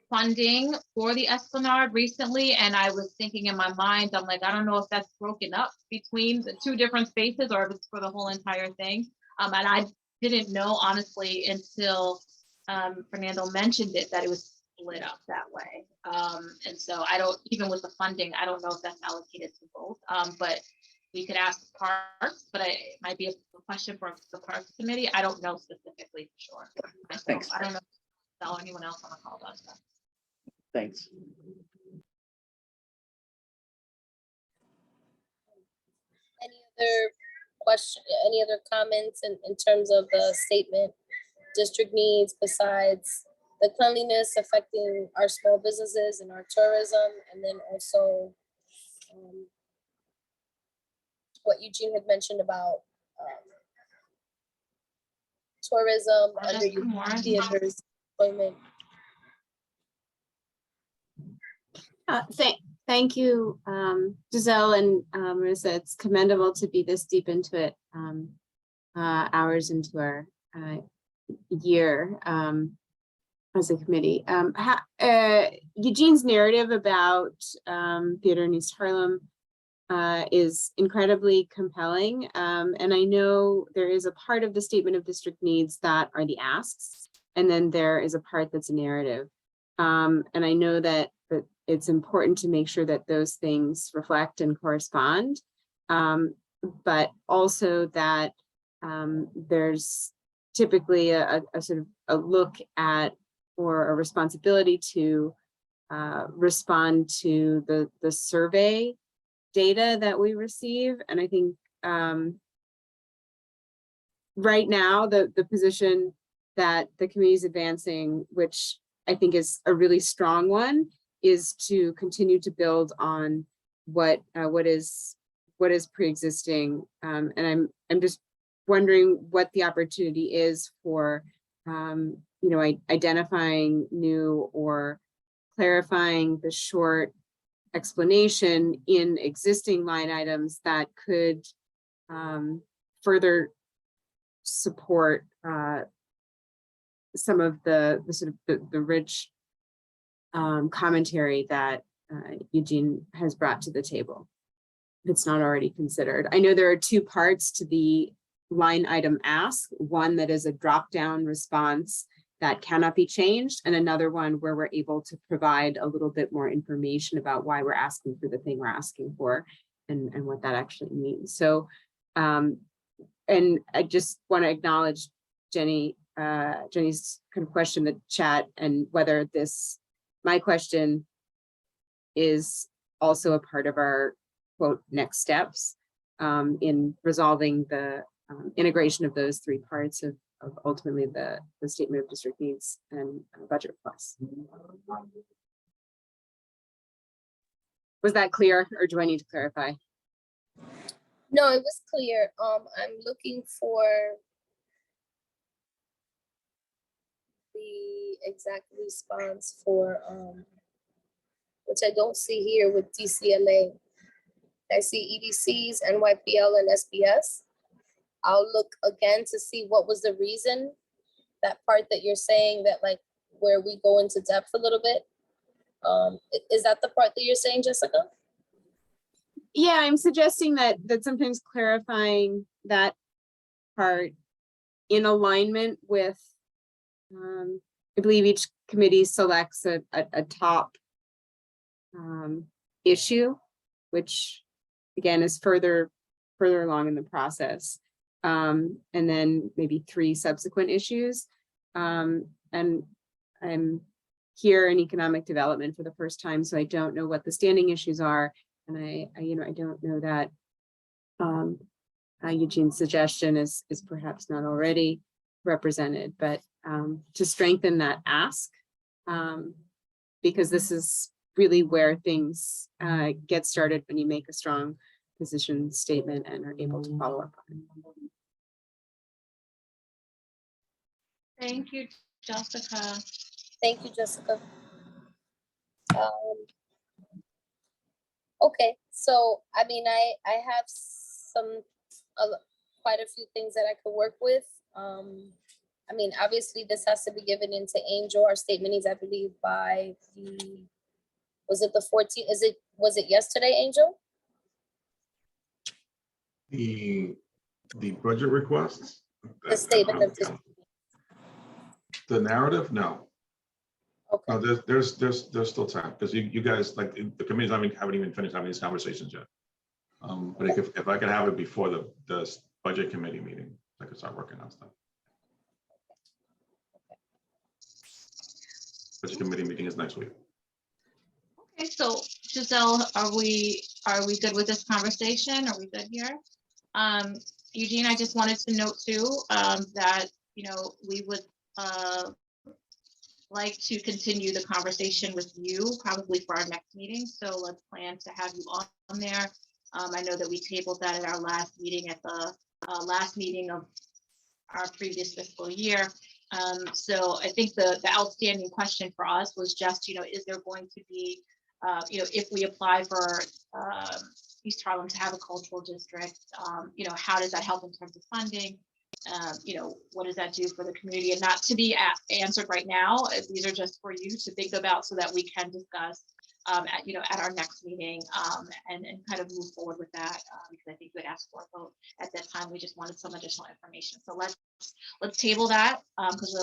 S1: funding for the Esplanade recently, and I was thinking in my mind, I'm like, I don't know if that's broken up between the two different spaces or if it's for the whole entire thing. And I didn't know honestly until Fernando mentioned it, that it was split up that way. And so I don't, even with the funding, I don't know if that's allocated to both, but we could ask Parks, but it might be a question for the Parks Committee. I don't know specifically for sure.
S13: Thanks.
S1: I don't know if anyone else on the call does that.
S13: Thanks.
S12: Any other question, any other comments in terms of the statement? District needs besides the cleanliness affecting our small businesses and our tourism, and then also what Eugene had mentioned about tourism, theaters, employment.
S4: Thank you, Giselle and Marissa. It's commendable to be this deep into it, hours into our year as a committee. Eugene's narrative about theater in East Harlem is incredibly compelling. And I know there is a part of the statement of district needs that are the asks, and then there is a part that's a narrative. And I know that it's important to make sure that those things reflect and correspond, but also that there's typically a sort of a look at or a responsibility to respond to the survey data that we receive. And I think right now the position that the committee is advancing, which I think is a really strong one, is to continue to build on what is pre-existing. And I'm just wondering what the opportunity is for identifying new or clarifying the short explanation in existing line items that could further support some of the sort of the rich commentary that Eugene has brought to the table, if it's not already considered. I know there are two parts to the line item ask, one that is a drop-down response that cannot be changed, and another one where we're able to provide a little bit more information about why we're asking for the thing we're asking for and what that actually means. So, and I just want to acknowledge Jenny's kind of question in the chat, and whether my question is also a part of our quote next steps in resolving the integration of those three parts of ultimately the statement of district needs and budget requests. Was that clear, or do I need to clarify?
S12: No, it was clear. I'm looking for the exact response for which I don't see here with DCLA. I see EDCs, NYPL, and SBS. I'll look again to see what was the reason, that part that you're saying that like where we go into depth a little bit. Is that the part that you're saying, Jessica?
S4: Yeah, I'm suggesting that sometimes clarifying that part in alignment with, I believe each committee selects a top issue, which again is further further along in the process. And then maybe 3 subsequent issues. And I'm here in economic development for the first time, so I don't know what the standing issues are. And I don't know that Eugene's suggestion is perhaps not already represented, but to strengthen that ask, because this is really where things get started when you make a strong position statement and are able to follow up on it.
S1: Thank you, Jessica.
S12: Thank you, Jessica. Okay, so I mean, I have some quite a few things that I could work with. I mean, obviously, this has to be given into Angel. Our statement is, I believe, by was it the 14th? Was it yesterday, Angel?
S2: The budget requests?
S12: The statement of
S2: The narrative? No.
S12: Okay.
S2: No, there's still time, because you guys, like, the committees haven't even finished having these conversations yet. But if I could have it before the budget committee meeting, I could start working on stuff. Budget committee meeting is next week.
S1: Okay, so Giselle, are we good with this conversation? Are we good here? Eugene, I just wanted to note too, that, we would like to continue the conversation with you probably for our next meeting. So let's plan to have you on there. I know that we tabled that at our last meeting at the last meeting of our previous fiscal year. So I think the outstanding question for us was just, is there going to be, if we apply for East Harlem to have a cultural district, how does that help in terms of funding? What does that do for the community? And not to be answered right now. These are just for you to think about so that we can discuss at our next meeting and kind of move forward with that, because I think you had asked for a vote at that time. We just wanted some additional information. So let's table that, because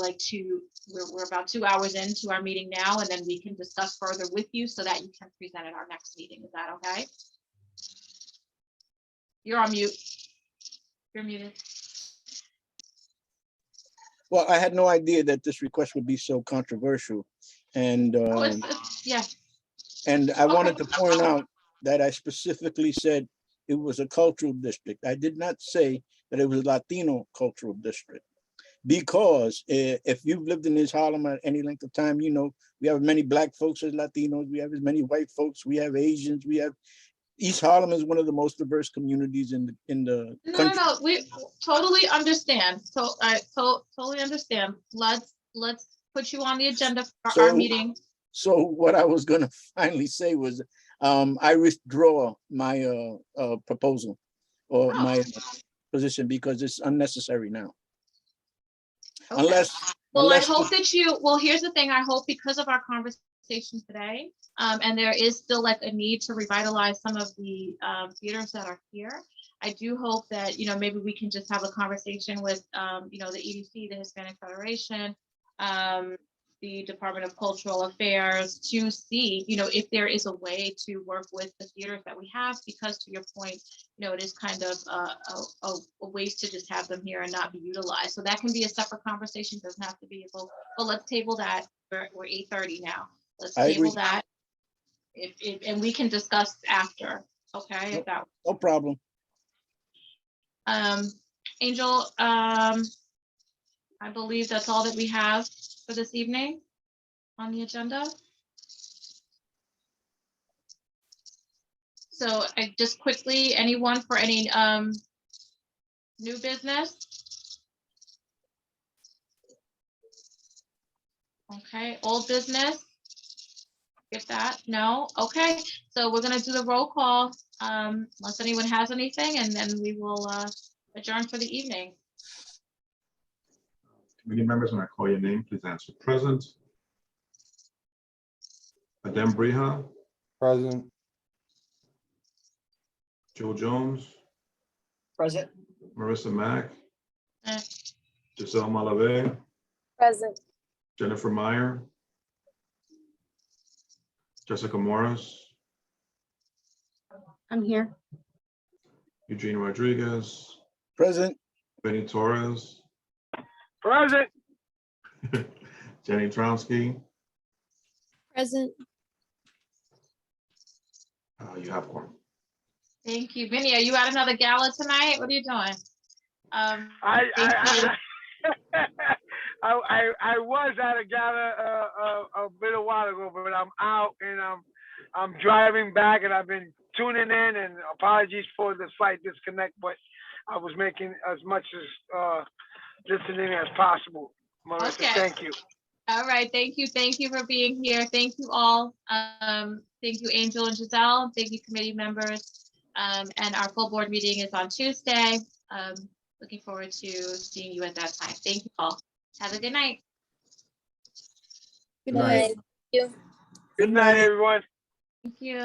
S1: we're about 2 hours into our meeting now, and then we can discuss further with you so that you can present at our next meeting. Is that okay? You're on mute. You're muted.
S3: Well, I had no idea that this request would be so controversial. And
S1: yeah.
S3: And I wanted to point out that I specifically said it was a cultural district. I did not say that it was a Latino cultural district, because if you've lived in East Harlem at any length of time, we have many Black folks as Latinos, we have as many white folks, we have Asians, East Harlem is one of the most diverse communities in the country.
S1: No, we totally understand. So I totally understand. Let's put you on the agenda for our meeting.
S3: So what I was gonna finally say was, I withdraw my proposal or my position, because it's unnecessary now.
S1: Okay. Unless I hope that here's the thing. I hope, because of our conversation today, and there is still like a need to revitalize some of the theaters that are here. I do hope that, maybe we can just have a conversation with, the EDC, the Hispanic Federation, the Department of Cultural Affairs, to see, if there is a way to work with the theaters that we have, because to your point, it is kind of a waste to just have them here and not be utilized. So that can be a separate conversation, doesn't have to be a vote, but let's table that. We're 8:30 now. Let's table that. And we can discuss after, okay?
S3: No problem.
S1: Angel, I believe that's all that we have for this evening on the agenda. So I just quickly, anyone for any new business? Okay, old business? Get that? No? Okay, so we're gonna do the roll call unless anyone has anything, and then we will adjourn for the evening.
S2: Committee members, when I call your name, please answer. Present. Adem Briha.
S14: Present.
S2: Joe Jones.
S13: Present.
S2: Marissa Mack. Giselle Malave.
S12: Present.
S2: Jennifer Meyer. Jessica Morris.
S4: I'm here.
S2: Eugene Rodriguez,
S3: Present.
S2: Benny Torres,
S14: Present.
S2: Jenny Tromsky.
S12: Present.
S2: You have quorum.
S1: Thank you. Vinny, are you at another gala tonight? What are you doing? Thank you.
S14: I was at a gala a bit a while ago, but I'm out and I'm driving back, and I've been tuning in. And apologies for the slight disconnect, but I was making as much as listening as possible. Marissa,
S1: Okay.
S14: thank you.
S1: All right, thank you. Thank you for being here. Thank you all. Thank you, Angel and Giselle. Thank you, committee members. And our full board meeting is on Tuesday. Looking forward to seeing you at that time. Thank you all. Have a good night.
S12: Good night. Thank you.
S14: Good night, everyone.
S1: Thank you.